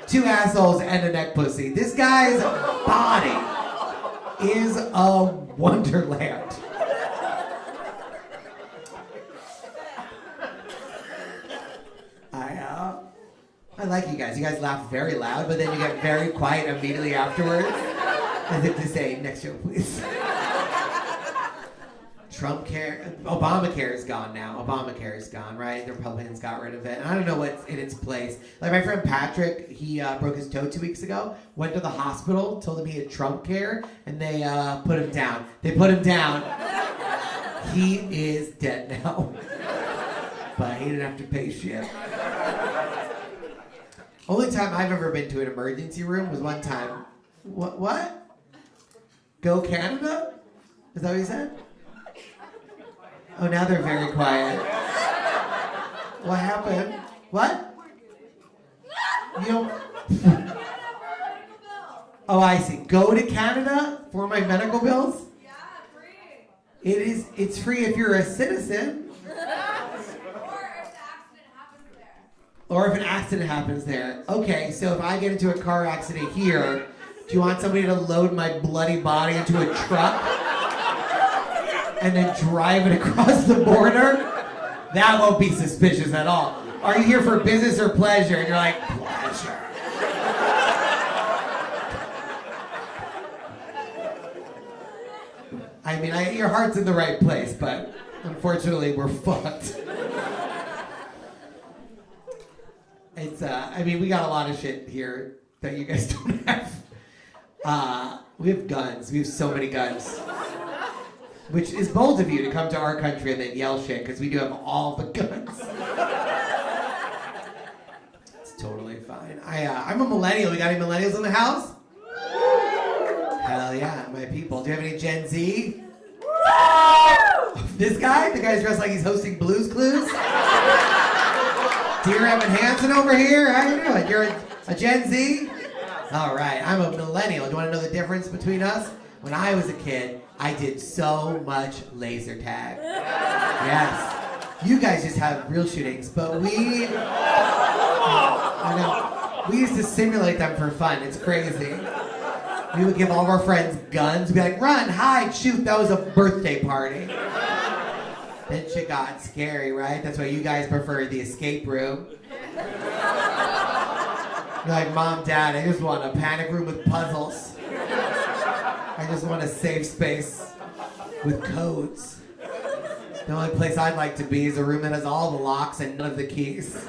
[SPEAKER 5] Two assholes and a neck pussy. This guy's body is a wonderland. I like you guys. You guys laugh very loud, but then you get very quiet immediately afterwards. As if to say, next joke, please. Obamacare is gone now. Obamacare is gone, right? The Republicans got rid of it. And I don't know what's in its place. Like my friend Patrick, he broke his toe 2 weeks ago, went to the hospital, told him he had Trump care, and they put him down. They put him down. He is dead now. But he didn't have to pay shit. Only time I've ever been to an emergency room was one time. What? Go Canada? Is that what you said? Oh, now they're very quiet. What happened? What? You don't... Oh, I see. Go to Canada for my medical bills?
[SPEAKER 6] Yeah, free.
[SPEAKER 5] It's free if you're a citizen. Or if an accident happens there. Okay, so if I get into a car accident here, do you want somebody to load my bloody body into a truck and then drive it across the border? That won't be suspicious at all. Are you here for business or pleasure? And you're like, pleasure. I mean, your heart's in the right place, but unfortunately, we're fucked. It's, we got a lot of shit here that you guys don't have. We have guns. We have so many guns. Which is bold of you to come to our country and then yell shit, because we do have all the guns. It's totally fine. I'm a millennial. We got any millennials in the house? Hell yeah, my people. Do you have any Gen Z? This guy? The guy's dressed like he's hosting Blue's Clues? Dear Evan Hansen over here, how you doing? You're a Gen Z? All right, I'm a millennial. Do you want to know the difference between us? When I was a kid, I did so much laser tag. Yes. You guys just have real shootings, but we... I know. We used to simulate them for fun. It's crazy. We would give all of our friends guns. We'd be like, run, hide, shoot. That was a birthday party. Then shit got scary, right? That's why you guys prefer the escape room. You're like, Mom, Dad, I just want a panic room with puzzles. I just want a safe space with codes. The only place I'd like to be is a room that has all the locks and none of the keys.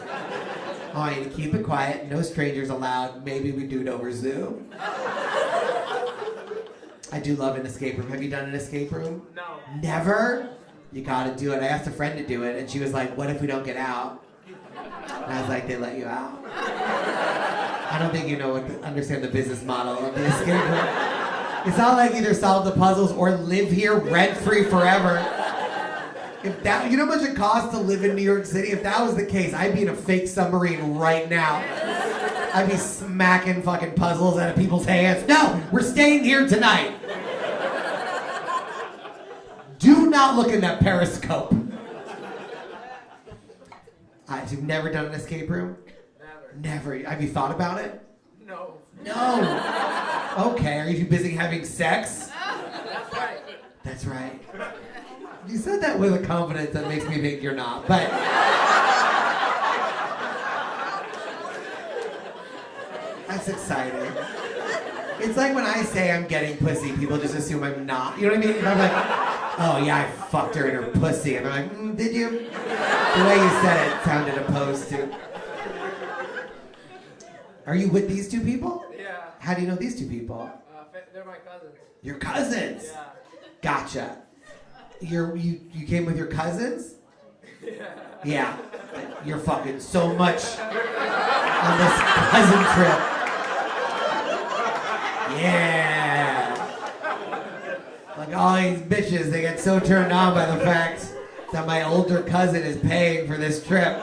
[SPEAKER 5] I want you to keep it quiet, no strangers allowed. Maybe we do it over Zoom. I do love an escape room. Have you done an escape room?
[SPEAKER 6] No.
[SPEAKER 5] Never? You gotta do it. I asked a friend to do it, and she was like, what if we don't get out? And I was like, they let you out? I don't think you understand the business model of the escape room. It's not like either solve the puzzles or live here rent-free forever. If that, you know how much it costs to live in New York City? If that was the case, I'd be in a fake submarine right now. I'd be smacking fucking puzzles out of people's hands. No, we're staying here tonight. Do not look in that periscope. You've never done an escape room?
[SPEAKER 6] Never.
[SPEAKER 5] Never. Have you thought about it?
[SPEAKER 6] No.
[SPEAKER 5] No. Okay, are you too busy having sex?
[SPEAKER 6] That's right.
[SPEAKER 5] That's right. You said that with a confidence that makes me think you're not, but... That's exciting. It's like when I say I'm getting pussy, people just assume I'm not. You know what I mean? And I'm like, oh yeah, I fucked her in her pussy. And they're like, did you? The way you said it sounded opposed to. Are you with these two people?
[SPEAKER 6] Yeah.
[SPEAKER 5] How do you know these two people?
[SPEAKER 6] They're my cousins.
[SPEAKER 5] Your cousins?
[SPEAKER 6] Yeah.
[SPEAKER 5] Gotcha. You came with your cousins? Yeah. You're fucking so much on this cousin trip. Yeah. Like all these bitches, they get so turned on by the fact that my older cousin is paying for this trip.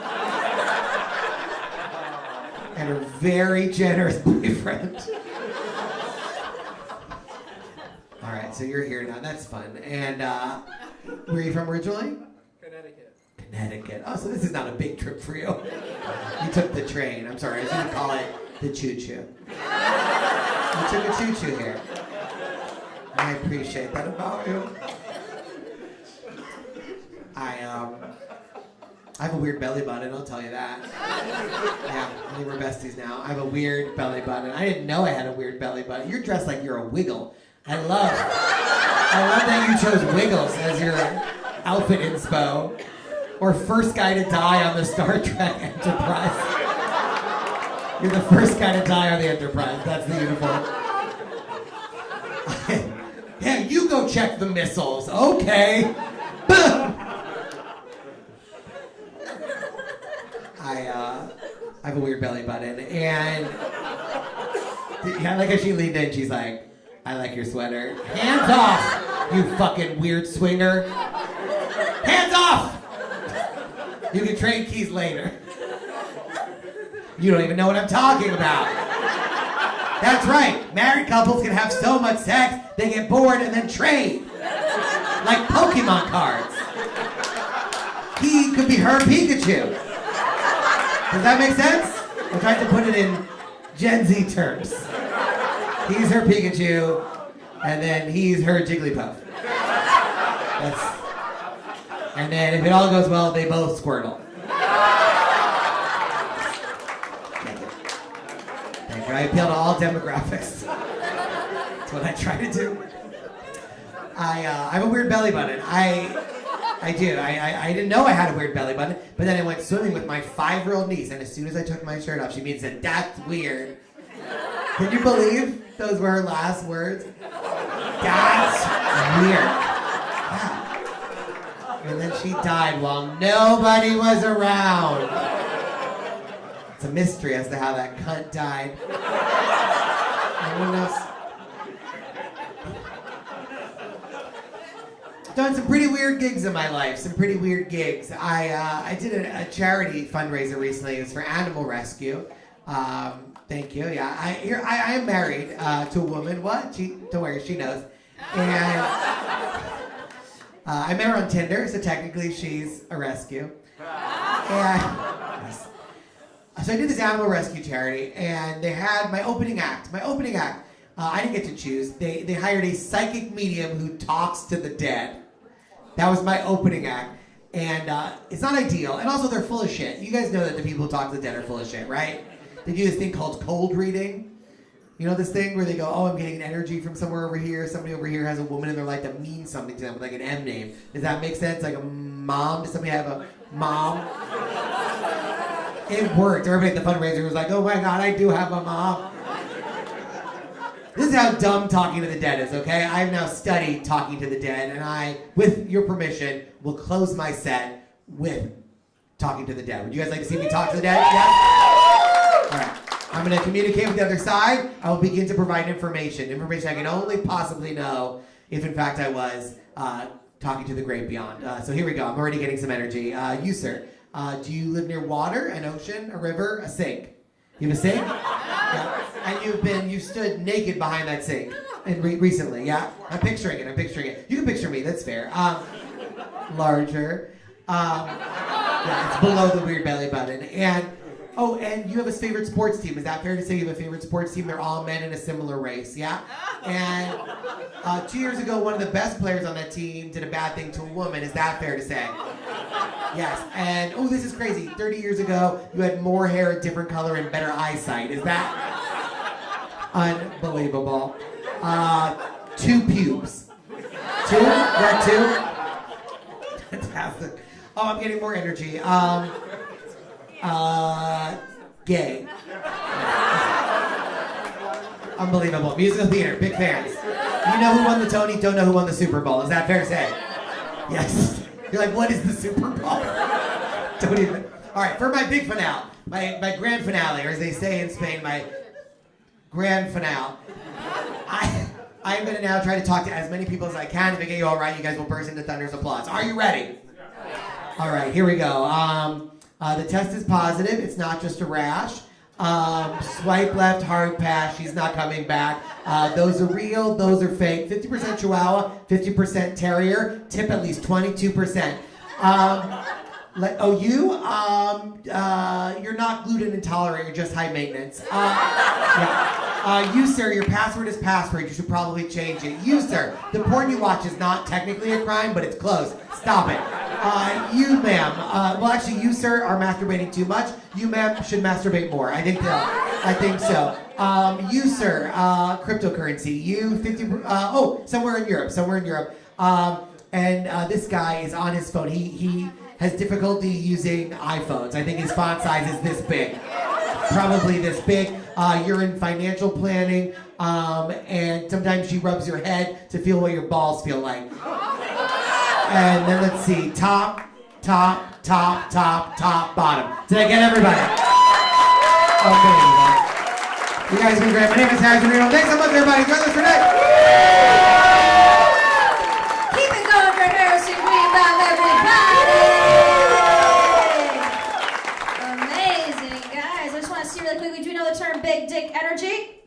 [SPEAKER 5] And her very generous boyfriend. All right, so you're here now. That's fun. And where are you from originally?
[SPEAKER 6] Connecticut.
[SPEAKER 5] Connecticut. Oh, so this is not a big trip for you. You took the train. I'm sorry, I should call it the choo-choo. You took a choo-choo here. I appreciate that about you. I have a weird belly button, I'll tell you that. Yeah, I think we're besties now. I have a weird belly button. I didn't know I had a weird belly button. You're dressed like you're a Wiggle. I love that you chose Wiggles as your outfit inspo. Or first guy to die on the Star Trek Enterprise. You're the first guy to die on the Enterprise. That's the uniform. Yeah, you go check the missiles. Okay. I have a weird belly button, and I like how she leaned in. She's like, I like your sweater. Hands off, you fucking weird swinger. Hands off! You can trade keys later. You don't even know what I'm talking about. That's right. Married couples can have so much sex, they get bored and then trade. Like Pokemon cards. He could be her Pikachu. Does that make sense? I'm trying to put it in Gen Z terms. He's her Pikachu, and then he's her Jigglypuff. And then if it all goes well, they both Squirtle. Thank you. I appeal to all demographics. That's what I try to do. I have a weird belly button. I do. I didn't know I had a weird belly button, but then I went swimming with my 5-year-old niece, and as soon as I took my shirt off, she said, "That's weird." Can you believe those were her last words? That's weird. Yeah. And then she died while nobody was around. It's a mystery as to how that cunt died. Anyone knows? Done some pretty weird gigs in my life. Some pretty weird gigs. I did a charity fundraiser recently. It was for animal rescue. Thank you. Yeah, I am married to a woman. What? Don't worry, she knows. And I met her on Tinder, so technically she's a rescue. And so I did this animal rescue charity, and they had my opening act. I didn't get to choose. They hired a psychic medium who talks to the dead. That was my opening act. And it's not ideal. And also, they're full of shit. You guys know that the people who talk to the dead are full of shit, right? They do this thing called cold reading. You know this thing where they go, oh, I'm getting an energy from somewhere over here. Somebody over here has a woman in their life that means something to them with like an M name. Does that make sense? Like a mom? Does somebody have a mom? It worked. Everybody at the fundraiser was like, oh my God, I do have a mom. This is how dumb Talking to the Dead is, okay? I've now studied Talking to the Dead, and I, with your permission, will close my set with Talking to the Dead. Would you guys like to see me talk to the dead? Yes? All right. I'm going to communicate with the other side. I will begin to provide information I can only possibly know if, in fact, I was talking to the great beyond. So here we go. I'm already getting some energy. You, sir, do you live near water, an ocean, a river, a sink? You have a sink? Yeah. And you've stood naked behind that sink and recently, yeah? I'm picturing it. You can picture me, that's fair. Larger. Yeah, it's below the weird belly button. And you have a favorite sports team. Is that fair to say you have a favorite sports team? They're all men in a similar race, yeah? And 2 years ago, one of the best players on that team did a bad thing to a woman. Is that fair to say? Yes. And, this is crazy. 30 years ago, you had more hair, a different color, and better eyesight. Is that unbelievable? 2 pubes. 2? That 2? Fantastic. Oh, I'm getting more energy. Gay. Unbelievable. Musical theater, big fans. You know who won the Tony, don't know who won the Super Bowl. Is that fair to say? Yes. You're like, what is the Super Bowl? Don't even. All right, for my big finale, my grand finale, or as they say in Spain, my grand finale. I am going to now try to talk to as many people as I can. If I get you all right, you guys will burst into thunderous applause. Are you ready? All right, here we go. The test is positive. It's not just a rash. Swipe left, hard pass. She's not coming back. Those are real. Those are fake. 50% Chihuahua, 50% Terrier. Tip at least 22%. You're not gluten intolerant. You're just high maintenance. You, sir, your password is password. You should probably change it. You, sir, the porn you watch is not technically a crime, but it's close. Stop it. You, ma'am. You, sir, are masturbating too much. You, ma'am, should masturbate more. I think so. You, sir, cryptocurrency. You, 50. Somewhere in Europe. This guy is on his phone. He has difficulty using iPhones. I think his font size is this big. Probably this big. You're in financial planning, and sometimes she rubs your head to feel what your balls feel like. And then let's see, top, bottom. Did I get everybody? Okay, you guys have been great. My name is Harrison Reno. Thanks so much, everybody. Join us for next.
[SPEAKER 1] Keep it going for Harrison Greenbaum, everybody! Amazing, guys. I just want to see really quickly, do you know the term big dick energy?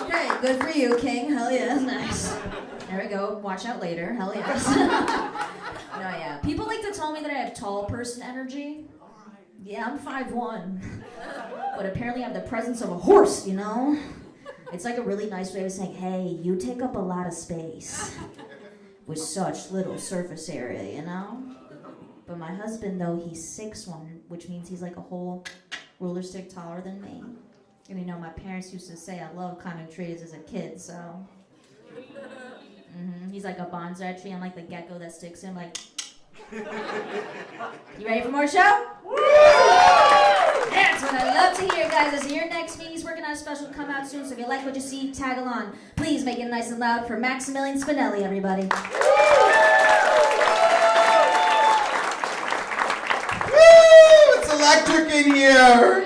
[SPEAKER 1] Okay, good for you, King. Hell yeah, that's nice. There we go. Watch out later. Hell yes. No, yeah. People like to tell me that I have tall person energy. Yeah, I'm 5'1". But apparently I have the presence of a horse, you know? It's like a really nice way of saying, hey, you take up a lot of space with such little surface area, you know? But my husband, though, he's 6'1", which means he's like a whole ruler stick taller than me. And you know, my parents used to say I love climbing trees as a kid, so... He's like a bonsai tree. I'm like the gecko that sticks in, like... You ready for more show? That's what I love to hear, guys. This is your next meeting. He's working on a special come out soon, so if you like what you see, tag along. Please make it nice and loud for Maximilian Spinelli, everybody.
[SPEAKER 4] Woo! It's electric in here!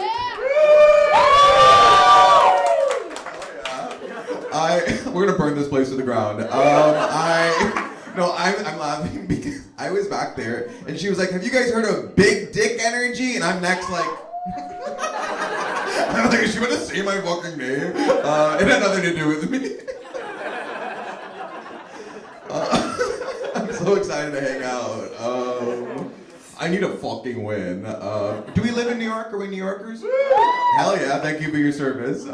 [SPEAKER 4] We're gonna burn this place to the ground. I'm laughing because I was back there and she was like, "Have you guys heard of big dick energy?" And I'm next like, I'm like, "Is she gonna say my fucking name?" It had nothing to do with me. I'm so excited to hang out. I need a fucking win. Do we live in New York? Are we New Yorkers? Hell yeah! Thank you for your service.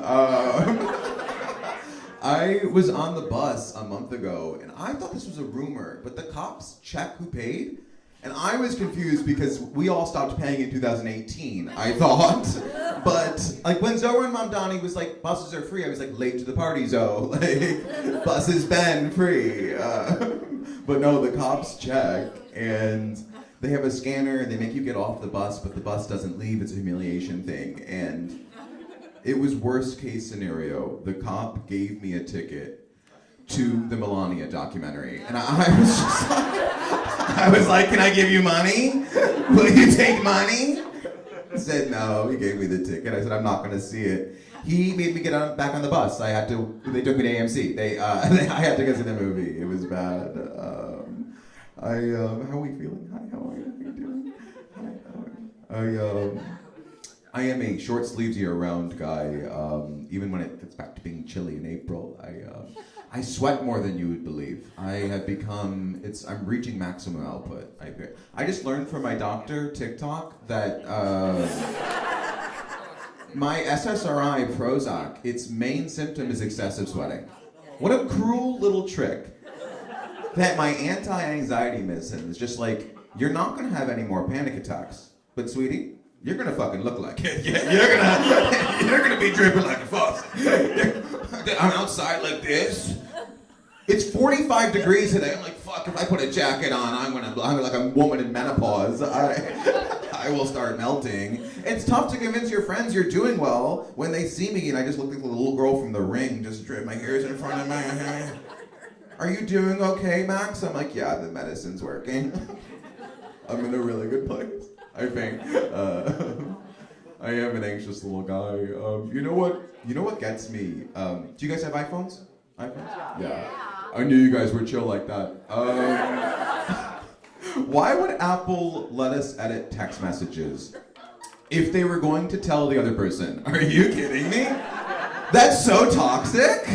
[SPEAKER 4] I was on the bus a month ago, and I thought this was a rumor, but the cops check who paid, And I was confused because we all stopped paying in 2018, I thought. But like when Zohran Mamdani was like, buses are free, I was like, late to the party, Zoe. Like, buses been free. But no, the cops check and they have a scanner and they make you get off the bus, but the bus doesn't leave. It's a humiliation thing. And it was worst case scenario. The cop gave me a ticket to the Melania documentary. And I was just like, I was like, can I give you money? Will you take money? He said no, he gave me the ticket. I said, I'm not gonna see it. He made me get back on the bus. They took me to AMC. I had to go see the movie. It was bad. How are we feeling? Hi, how are you? How are you doing? Hi, how are you? I am a short sleeves year round guy. Even when it gets back to being chilly in April, I sweat more than you would believe. I have become, I'm reaching maximum output. I just learned from my doctor, TikTok, that my SSRI, Prozac, its main symptom is excessive sweating. What a cruel little trick. That my anti-anxiety medicine is just like, you're not gonna have any more panic attacks, but sweetie, you're gonna fucking look like it. You're gonna be dripping like a faucet. I'm outside like this. It's 45 degrees today. I'm like, fuck, if I put a jacket on, I'm like a woman in menopause. I will start melting. It's tough to convince your friends you're doing well when they see me and I just look like the little girl from The Ring, just drip. My hair's in front of my head. Are you doing okay, Max? I'm like, yeah, the medicine's working. I'm in a really good place, I think. I am an anxious little guy. You know what gets me? Do you guys have iPhones? Yeah. I knew you guys were chill like that. Why would Apple let us edit text messages if they were going to tell the other person? Are you kidding me? That's so toxic.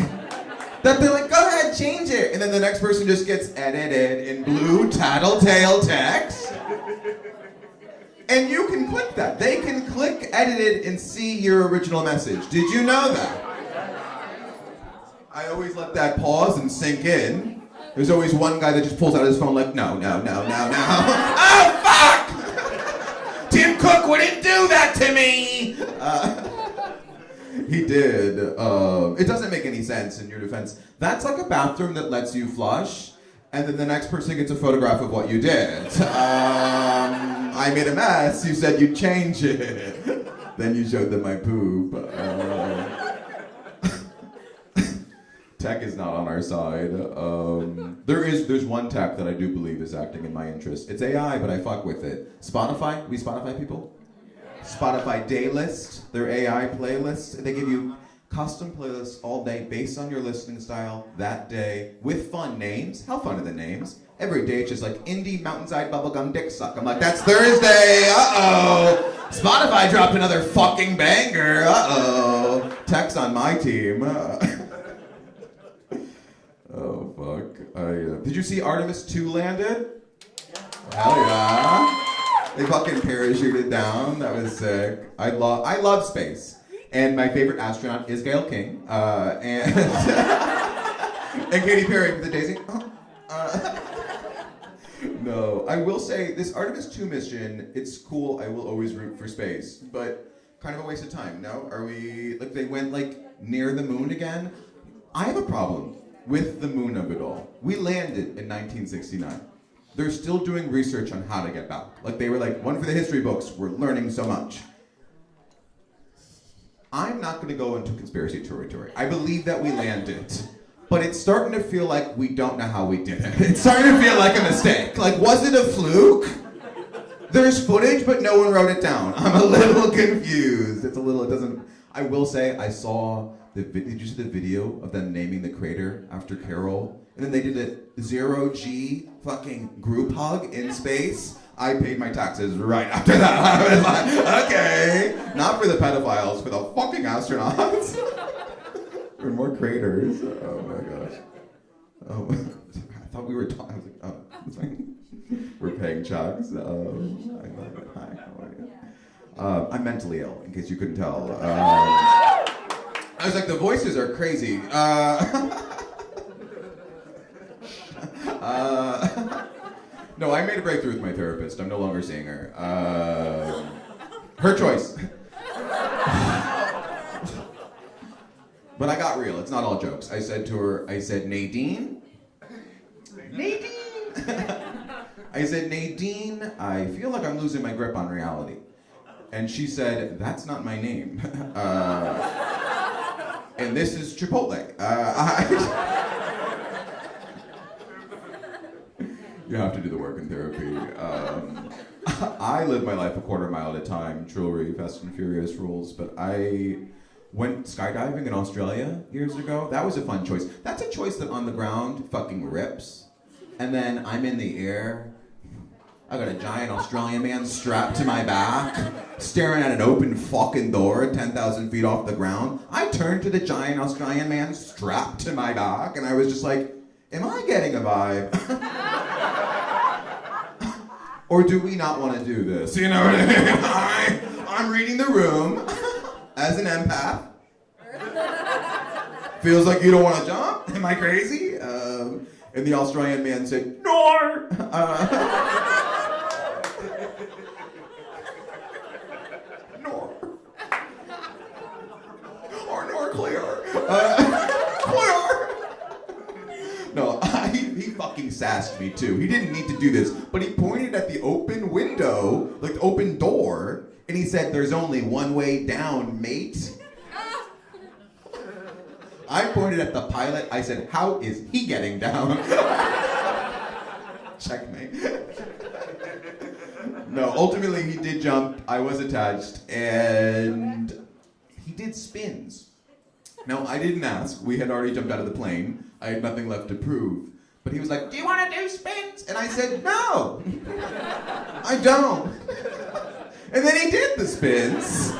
[SPEAKER 4] That they're like, go ahead, change it. And then the next person just gets edited in blue tattletale text. And you can click that. They can click edited and see your original message. Did you know that? I always let that pause and sink in. There's always one guy that just pulls out his phone like, no. Oh, fuck! Tim Cook wouldn't do that to me! He did. It doesn't make any sense in your defense. That's like a bathroom that lets you flush, and then the next person gets a photograph of what you did. I made a mess. You said you'd change it. Then you showed them my poop. Tech is not on our side. There's one tech that I do believe is acting in my interest. It's AI, but I fuck with it. Spotify? We Spotify people? Spotify Daylist, their AI playlist. They give you custom playlists all day based on your listening style that day with fun names. How fun are the names? Every day it's just like indie mountainside bubblegum dick suck. I'm like, that's Thursday. Uh-oh. Spotify dropped another fucking banger. Uh-oh. Tech's on my team. Oh, fuck. Did you see Artemis 2 landed? Hell yeah. They fucking parachuted down. That was sick. I love space. And my favorite astronaut is Gail King. And and Katy Perry with the Daisy. No, I will say this Artemis 2 mission, it's cool. I will always root for space. But kind of a waste of time, no? Are we, like, they went, like, near the moon again? I have a problem with the moon of it all. We landed in 1969. They're still doing research on how to get back. Like, they were like, one for the history books, we're learning so much. I'm not gonna go into conspiracy territory. I believe that we landed, but it's starting to feel like we don't know how we did it. It's starting to feel like a mistake. Like, was it a fluke? There's footage, but no one wrote it down. I'm a little confused. It doesn't, I will say, I saw did you see the video of them naming the crater after Carol? And then they did a 0G fucking group hug in space. I paid my taxes right after that. I was like, okay. Not for the pedophiles, for the fucking astronauts. For more craters. Oh my gosh. Oh, I thought we were talking. I was like, oh, it's fine. We're paying checks. Hi, how are you? I'm mentally ill, in case you couldn't tell. I was like, the voices are crazy. No, I made a breakthrough with my therapist. I'm no longer seeing her. Her choice. But I got real. It's not all jokes. I said to her, Nadine? Nadine! I said, Nadine, I feel like I'm losing my grip on reality. And she said, that's not my name. And this is Chipotle. You have to do the work in therapy. I live my life a quarter mile at a time, jewelry, Fast and Furious rules, but I went skydiving in Australia years ago. That was a fun choice. That's a choice that on the ground fucking rips. And then I'm in the air. I got a giant Australian man strapped to my back, staring at an open fucking door 10,000 feet off the ground. I turned to the giant Australian man strapped to my back, and I was just like, am I getting a vibe? Or do we not want to do this? You know what I mean? I'm reading the room as an empath. Feels like you don't want to jump? Am I crazy? And the Australian man said, "Nor." Nor. Nor clear. Clear. No, he fucking sassed me too. He didn't need to do this, but he pointed at the open window, like the open door, and he said, "There's only one way down, mate." I pointed at the pilot. I said, "How is he getting down?" Checkmate. No, ultimately he did jump. I was attached, and he did spins. Now, I didn't ask. We had already jumped out of the plane. I had nothing left to prove. But he was like, "Do you want to do spins?" And I said, "No, I don't." And then he did the spins.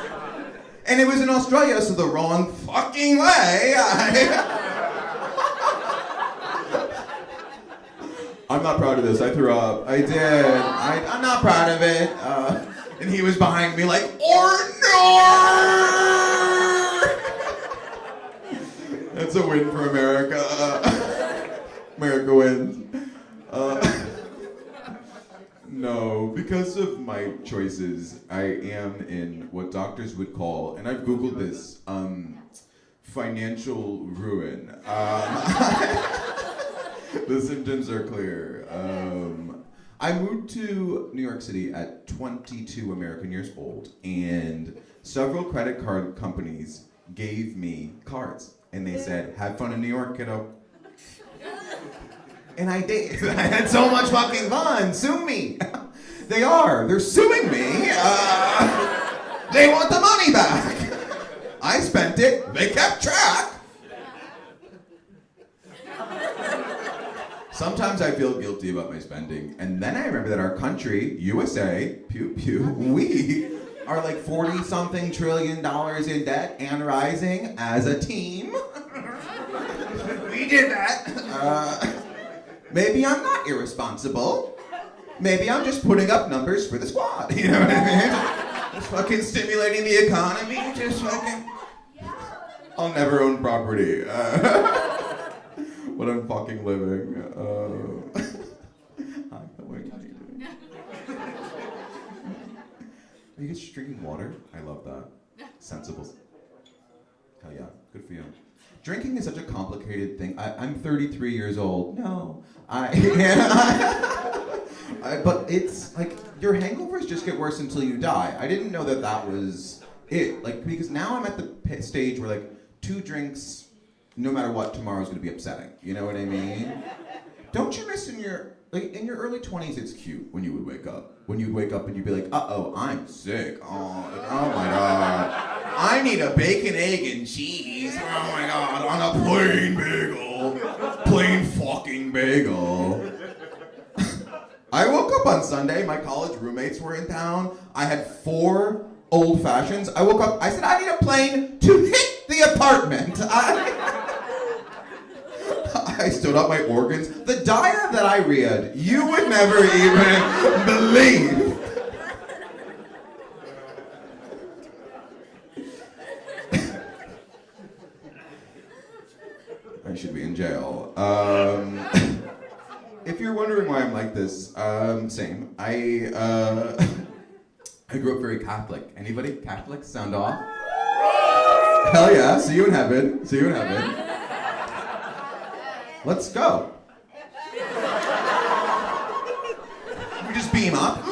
[SPEAKER 4] And it was in Australia, so the wrong fucking way. I'm not proud of this. I threw up. I did. I'm not proud of it. And he was behind me like, "Or no!" That's a win for America. America wins. No, because of my choices, I am in what doctors would call, and I've Googled this, financial ruin. The symptoms are clear. I moved to New York City at 22 American years old, and several credit card companies gave me cards, and they said, "Have fun in New York, kiddo." And I did. I had so much fucking fun. Sue me. They are. They're suing me. They want the money back. I spent it. They kept track. Sometimes I feel guilty about my spending. And then I remember that our country, USA, pew pew, we are like $40-something trillion in debt and rising as a team. We did that. Maybe I'm not irresponsible. Maybe I'm just putting up numbers for the squad. You know what I mean? Just fucking stimulating the economy. Just fucking. I'll never own property. But I'm fucking living. Hi, how are you doing? Are you guys drinking water? I love that. Sensible. Hell yeah, good for you. Drinking is such a complicated thing. I'm 33 years old. No, but it's like your hangovers just get worse until you die. I didn't know that was it. Like, because now I'm at the stage where like 2 drinks, no matter what, tomorrow's gonna be upsetting. You know what I mean? Don't you miss in your early 20s? It's cute when you would wake up. When you'd wake up and you'd be like, "Uh-oh, I'm sick. Oh my god. I need a bacon, egg, and cheese. Oh my god, on a plain bagel. Plain fucking bagel." I woke up on Sunday, my college roommates were in town. I had 4 old fashions. I woke up, I said, "I need a plane to hit the apartment." I stood up my organs. The diet that I read, you would never even believe. I should be in jail. if you're wondering why I'm like this, same. I grew up very Catholic. Anybody? Catholic? Sound off? Hell yeah, see you in heaven. See you in heaven. Let's go. We just beam up.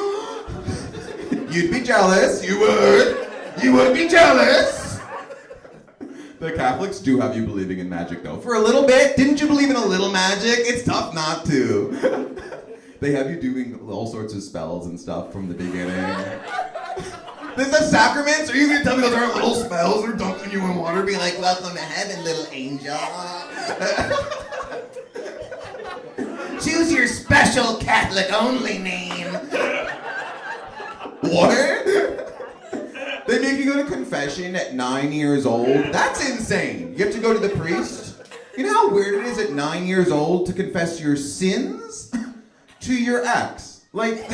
[SPEAKER 4] You'd be jealous. You would. You would be jealous. The Catholics do have you believing in magic, though. For a little bit. Didn't you believe in a little magic? It's tough not to. They have you doing all sorts of spells and stuff from the beginning. There's the sacraments? Are you going to tell me those aren't little spells? They're dunking you in water, being like, welcome to heaven, little angel. Choose your special Catholic-only name. What? They make you go to confession at 9 years old? That's insane. You have to go to the priest? You know how weird it is at 9 years old to confess your sins to your ex? Like...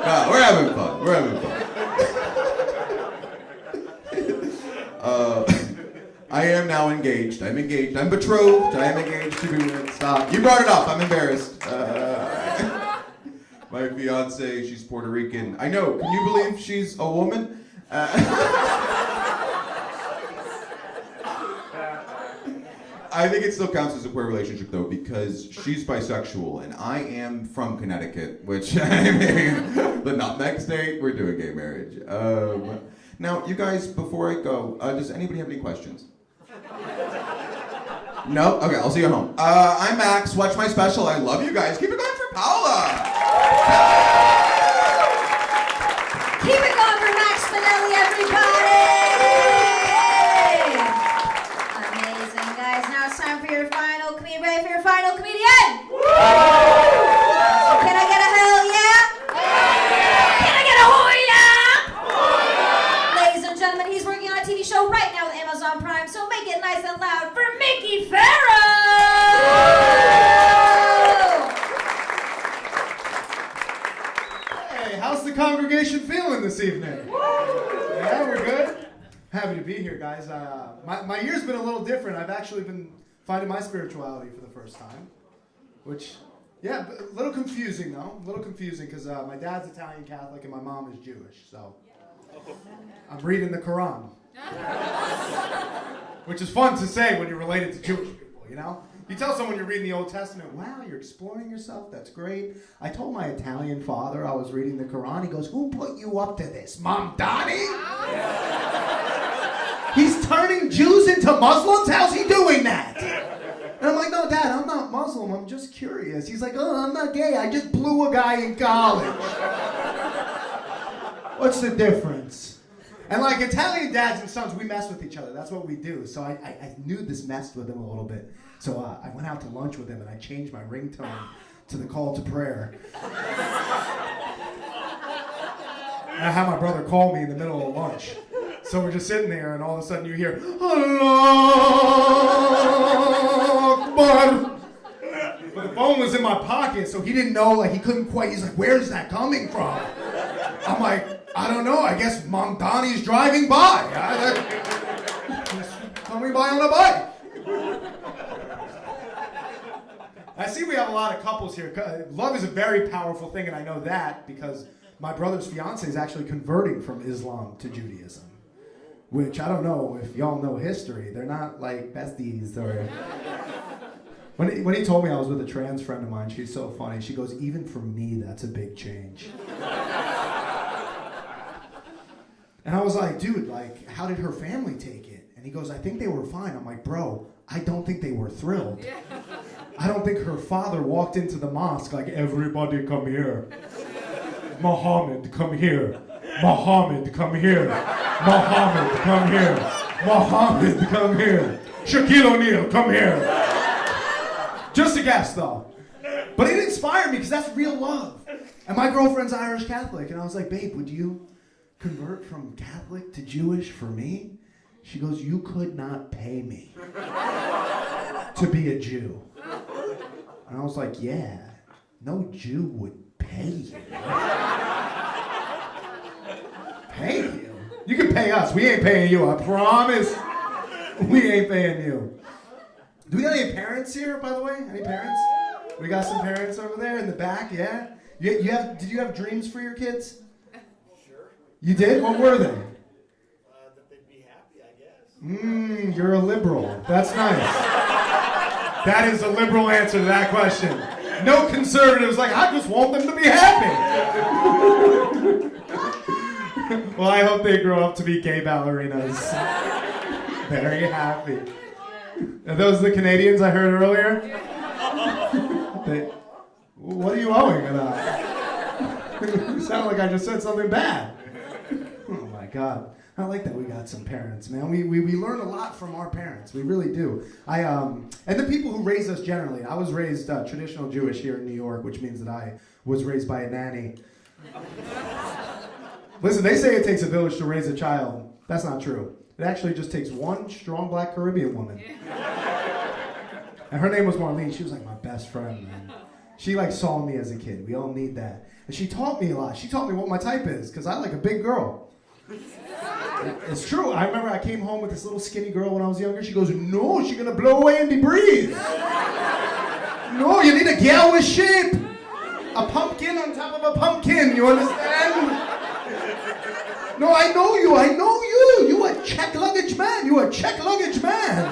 [SPEAKER 4] No, we're having fun. We're having fun. I am now engaged. I'm engaged. I'm betrothed. I am engaged to be. Stop. You brought it up. I'm embarrassed. My fiance, she's Puerto Rican. I know. Can you believe she's a woman? I think it still counts as a queer relationship, though, because she's bisexual, and I am from Connecticut, which, I mean, the nutmeg state, we're doing gay marriage. Now, you guys, before I go, does anybody have any questions? No? Okay, I'll see you at home. I'm Max. Watch my special. I love you guys. Keep it going for Paula.
[SPEAKER 1] Keep it going for Max Spinelli, everybody! Amazing, guys. Now it's time for your final comedian. Ready for your final comedian? Can I get a hell yeah? Can I get a hoo yeah? Ladies and gentlemen, he's working on a TV show right now with Amazon Prime, so make it nice and loud for Mickey Farrow!
[SPEAKER 7] How's the congregation feeling this evening? Yeah, we're good. Happy to be here, guys. My year's been a little different. I've actually been finding my spirituality for the first time, which, yeah, a little confusing though. A little confusing because my dad's Italian Catholic and my mom is Jewish, so I'm reading the Quran, which is fun to say when you're related to Jewish people, you know? You tell someone you're reading the Old Testament, wow, you're exploring yourself, that's great. I told my Italian father I was reading the Quran. He goes, who put you up to this, Mom Donnie? He's turning Jews into Muslims? How's he doing that? And I'm like, no, Dad, I'm not Muslim, I'm just curious. He's like, oh, I'm not gay, I just blew a guy in college. What's the difference? And like Italian dads and sons, we mess with each other. That's what we do. So I knew this messed with him a little bit. So I went out to lunch with him and I changed my ringtone to the call to prayer. And I had my brother call me in the middle of lunch. So we're just sitting there and all of a sudden you hear, Allah Akbar. But the phone was in my pocket, so he didn't know, like he couldn't quite, he's like, where's that coming from? I'm like, I don't know, I guess Mom Donnie's driving by. He's coming by on a bike. I see we have a lot of couples here. Love is a very powerful thing, and I know that because my brother's fiance is actually converting from Islam to Judaism, which I don't know if y'all know history. They're not like besties or... When he told me I was with a trans friend of mine, she's so funny. She goes, even for me, that's a big change. And I was like, dude, like, how did her family take it? And he goes, I think they were fine. I'm like, bro, I don't think they were thrilled. I don't think her father walked into the mosque like, everybody come here. Muhammad, come here. Muhammad, come here. Muhammad, come here. Muhammad, come here. Shaquille O'Neal, come here. Just a guess, though. But it inspired me because that's real love. And my girlfriend's Irish Catholic, and I was like, babe, would you convert from Catholic to Jewish for me? She goes, you could not pay me to be a Jew. And I was like, yeah, no Jew would pay you. Pay you? You can pay us. We ain't paying you, I promise. We ain't paying you. Do we got any parents here, by the way? Any parents? We got some parents over there in the back, yeah? Did you have dreams for your kids?
[SPEAKER 8] Sure.
[SPEAKER 7] You did? What were they?
[SPEAKER 8] That they'd be happy, I guess.
[SPEAKER 7] You're a liberal. That's nice. That is a liberal answer to that question. No conservatives like, I just want them to be happy. Well, I hope they grow up to be gay ballerinas. Very happy. Are those the Canadians I heard earlier? What are you owing about? You sound like I just said something bad. Oh my God. I like that we got some parents, man. We learn a lot from our parents. We really do. And the people who raise us generally. I was raised traditional Jewish here in New York, which means that I was raised by a nanny. Listen, they say it takes a village to raise a child. That's not true. It actually just takes one strong black Caribbean woman. And her name was Marlene. She was like my best friend, man. She like saw me as a kid. We all need that. And she taught me a lot. She taught me what my type is, because I like a big girl. It's true. I remember I came home with this little skinny girl when I was younger. She goes, no, she's gonna blow away in the breeze. No, you need a gal with shape. A pumpkin on top of a pumpkin, you understand? No, I know you. You a Czech luggage man. You a Czech luggage man.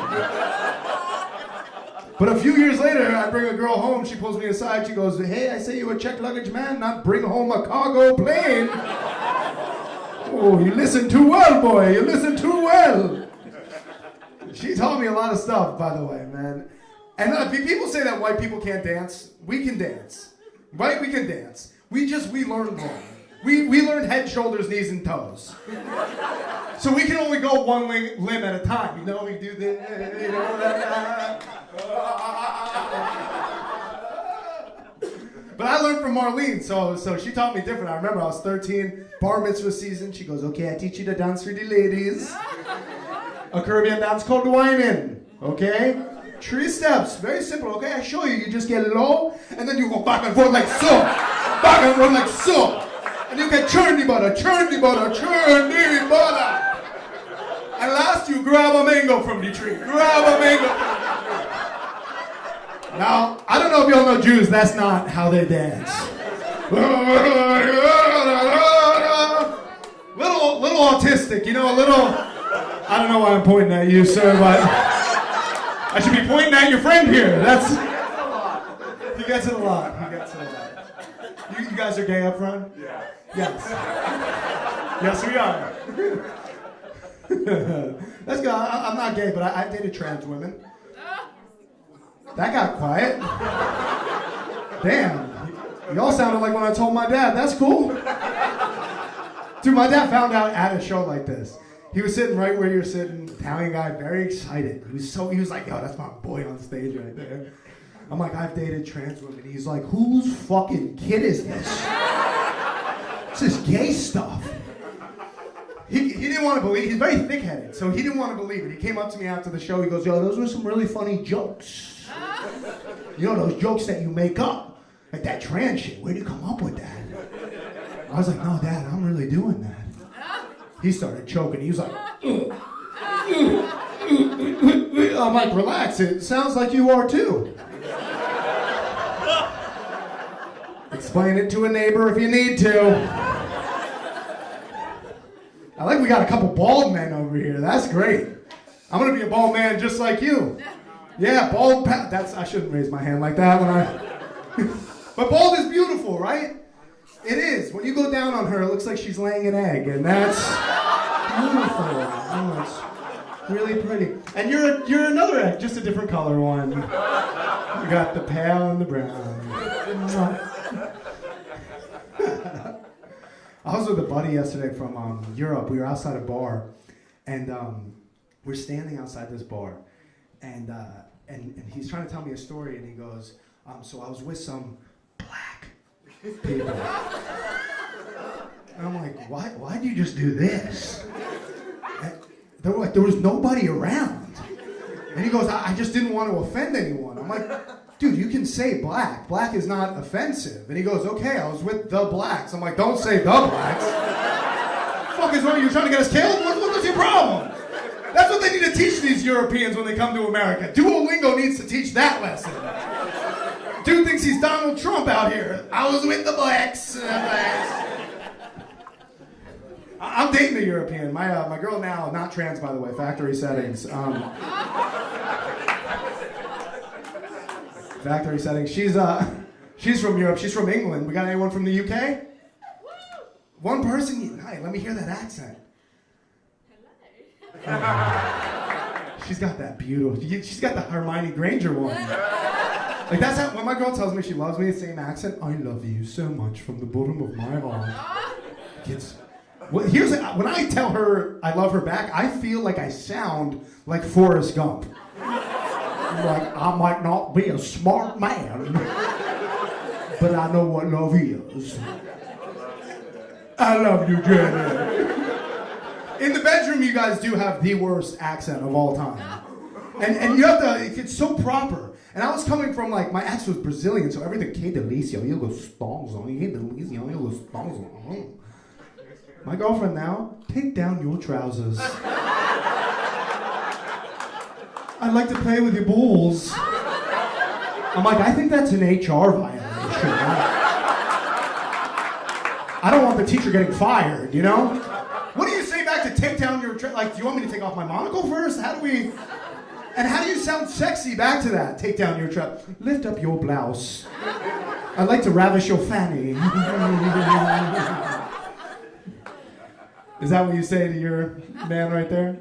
[SPEAKER 7] But a few years later, I bring a girl home. She pulls me aside. She goes, hey, I say you a Czech luggage man, not bring home a cargo plane. Oh, you listen too well, boy. You listen too well. She taught me a lot of stuff, by the way, man. And people say that white people can't dance. We can dance. Right? We can dance. We learned wrong. We learned head, shoulders, knees, and toes. So we can only go one limb at a time. You know, we do this, you know. But I learned from Marlene, so she taught me different. I remember I was 13, bar mitzvah season. She goes, okay, I teach you to dance for the ladies. A Caribbean dance called whining, okay? 3 steps, very simple, okay? I show you. You just get low, and then you go back and forth like so. Back and forth like so. And you get churn the butter, churn the butter, churn the butter. And last you grab a mango from the tree. Grab a mango from the tree. Now, I don't know if y'all know Jews, that's not how they dance. Little autistic, you know, a little, I don't know why I'm pointing at you, sir, but I should be pointing at your friend here. He gets it a lot. You guys are gay up front? Yeah. Yes. Yes, we are. Let's go. I'm not gay, but I've dated trans women. That got quiet. Damn. Y'all sounded like when I told my dad. That's cool. Dude, my dad found out at a show like this. He was sitting right where you're sitting, Italian guy, very excited. He was like, yo, that's my boy on stage right there. I'm like, I've dated trans women. He's like, whose fucking kid is this? It's this gay stuff. He didn't want to believe, he's very thick-headed, so he didn't want to believe it. He came up to me after the show, he goes, yo, those were some really funny jokes. You know, those jokes that you make up, like that trans shit, where'd you come up with that? I was like, no, Dad, I'm really doing that. He started choking, he was like, I'm like, relax, it sounds like you are too. Explain it to a neighbor if you need to. I like we got a couple bald men over here. That's great. I'm gonna be a bald man just like you. Yeah, bald. I shouldn't raise my hand like that when I. But bald is beautiful, right? It is. When you go down on her, it looks like she's laying an egg, and that's beautiful. Oh, it's really pretty. And you're another egg, just a different color one. You got the pale and the brown. I was with a buddy yesterday from Europe. We were outside a bar, and we're standing outside this bar, and he's trying to tell me a story, and he goes, so I was with some black people. And I'm like, why'd you just do this? And there was nobody around. And he goes, I just didn't want to offend anyone. I'm like, dude, you can say black. Black is not offensive. And he goes, okay, I was with the blacks. I'm like, don't say the blacks. What the fuck is wrong? You trying to get us killed? What's your problem? That's what they need to teach these Europeans when they come to America. Duolingo needs to teach that lesson. Dude thinks he's Donald Trump out here. I was with the blacks. I'm dating a European. My girl now, not trans by the way, factory settings. Factory settings. She's from Europe. She's from England. We got anyone from the UK? One person? Hey, let me hear that accent. She's got that beautiful. She's got the Hermione Granger one. Like that's how when my girl tells me she loves me, the same accent. I love you so much from the bottom of my heart. When I tell her I love her back, I feel like I sound like Forrest Gump. Like I might not be a smart man, but I know what love is. I love you, Jenny. In the bedroom, you guys do have the worst accent of all time. And you have to, it's so proper. And I was coming from like, my ex was Brazilian, so everything, que delícia, you gostoso, que delícia, you gostoso. My girlfriend now, take down your trousers. I'd like to play with your balls. I'm like, I think that's an HR violation. I don't want the teacher getting fired, you know? What do you say back to take down your like, do you want me to take off my monocle first? How do you sound sexy back to that? Take down your lift up your blouse. I'd like to ravish your fanny. Is that what you say to your man right there?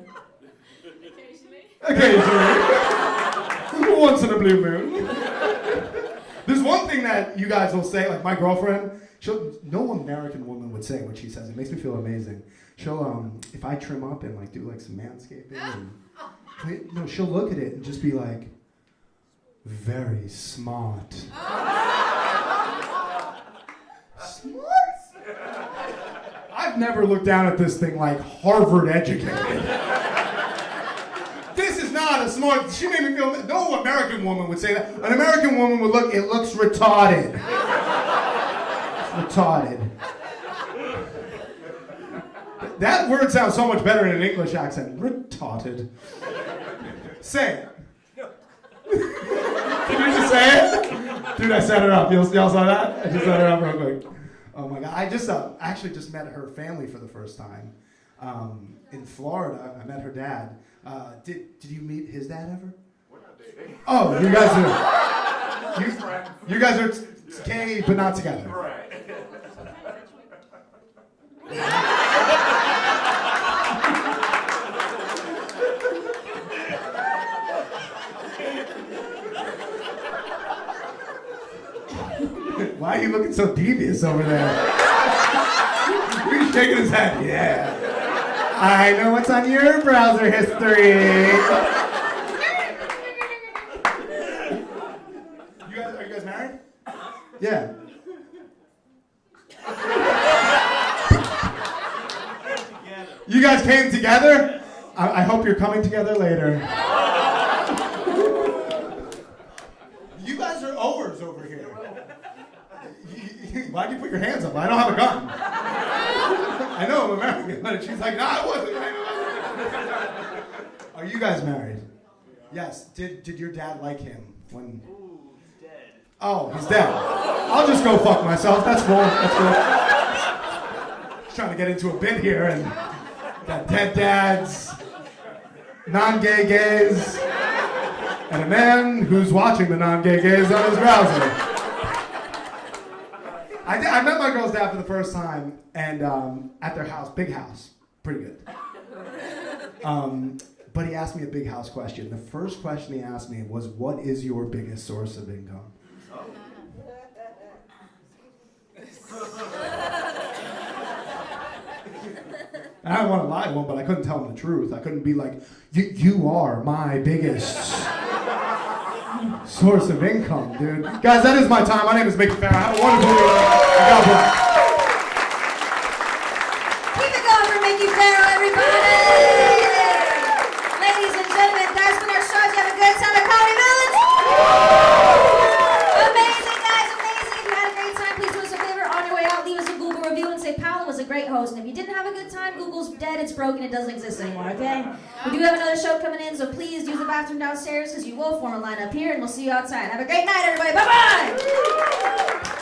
[SPEAKER 7] Occasionally. Once in a blue moon. There's one thing that you guys will say, like my girlfriend, no American woman would say what she says. It makes me feel amazing. She'll, if I trim up and like do like some manscaping, she'll look at it and just be like, very smart. Smart? I've never looked down at this thing like Harvard educated. This is not a smart, she made me feel, no American woman would say that. An American woman would look, it looks retarded. It's retarded. That word sounds so much better in an English accent. Retarded. Say it. Can you just say it? Dude, I set her up. Y'all saw that? I just set her up real quick. Oh my God. I just actually just met her family for the first time. In Florida, I met her dad. Did you meet his dad ever?
[SPEAKER 8] We're not dating.
[SPEAKER 7] Oh, you guys are gay but not together.
[SPEAKER 8] Right.
[SPEAKER 7] Why are you looking so devious over there? He's shaking his head. Yeah. I know what's on your browser history. Are you guys married? Yeah. You guys came together? I hope you're coming together later. You guys are owers over here. Why'd you put your hands up? I don't have a gun. I know I'm American, but she's like, no, I wasn't. Are you guys married? Yes. Did your dad like him when?
[SPEAKER 8] Ooh, he's dead.
[SPEAKER 7] Oh, he's dead. I'll just go fuck myself. That's cool. That's cool. Just trying to get into a bit here and got dead dads, non-gay gays, and a man who's watching the non-gay gays on his browser. I met my girl's dad for the first time, and at their house, big house, pretty good. But he asked me a big house question. The first question he asked me was, "What is your biggest source of income?" And I don't want to lie to him, but I couldn't tell him the truth. I couldn't be like, "You are my biggest source of income, dude." Guys, that is my time. My name is Mickey Farrell. Have a wonderful week. God bless.
[SPEAKER 1] Keep it going for Mickey Farrell, everybody! Ladies and gentlemen, that's been our show. Did you have a good time at Comedy Village? Amazing, guys, amazing. If you had a great time, please do us a favor. On your way out, leave us a Google review and say Paolo was a great host. And if you didn't have a good time, Google's dead, it's broken, it doesn't exist anymore, okay? okay? We do have another show coming in, so please use the bathroom downstairs because you will form a line up here, and we'll see you outside. Have a great night, everybody. Bye-bye!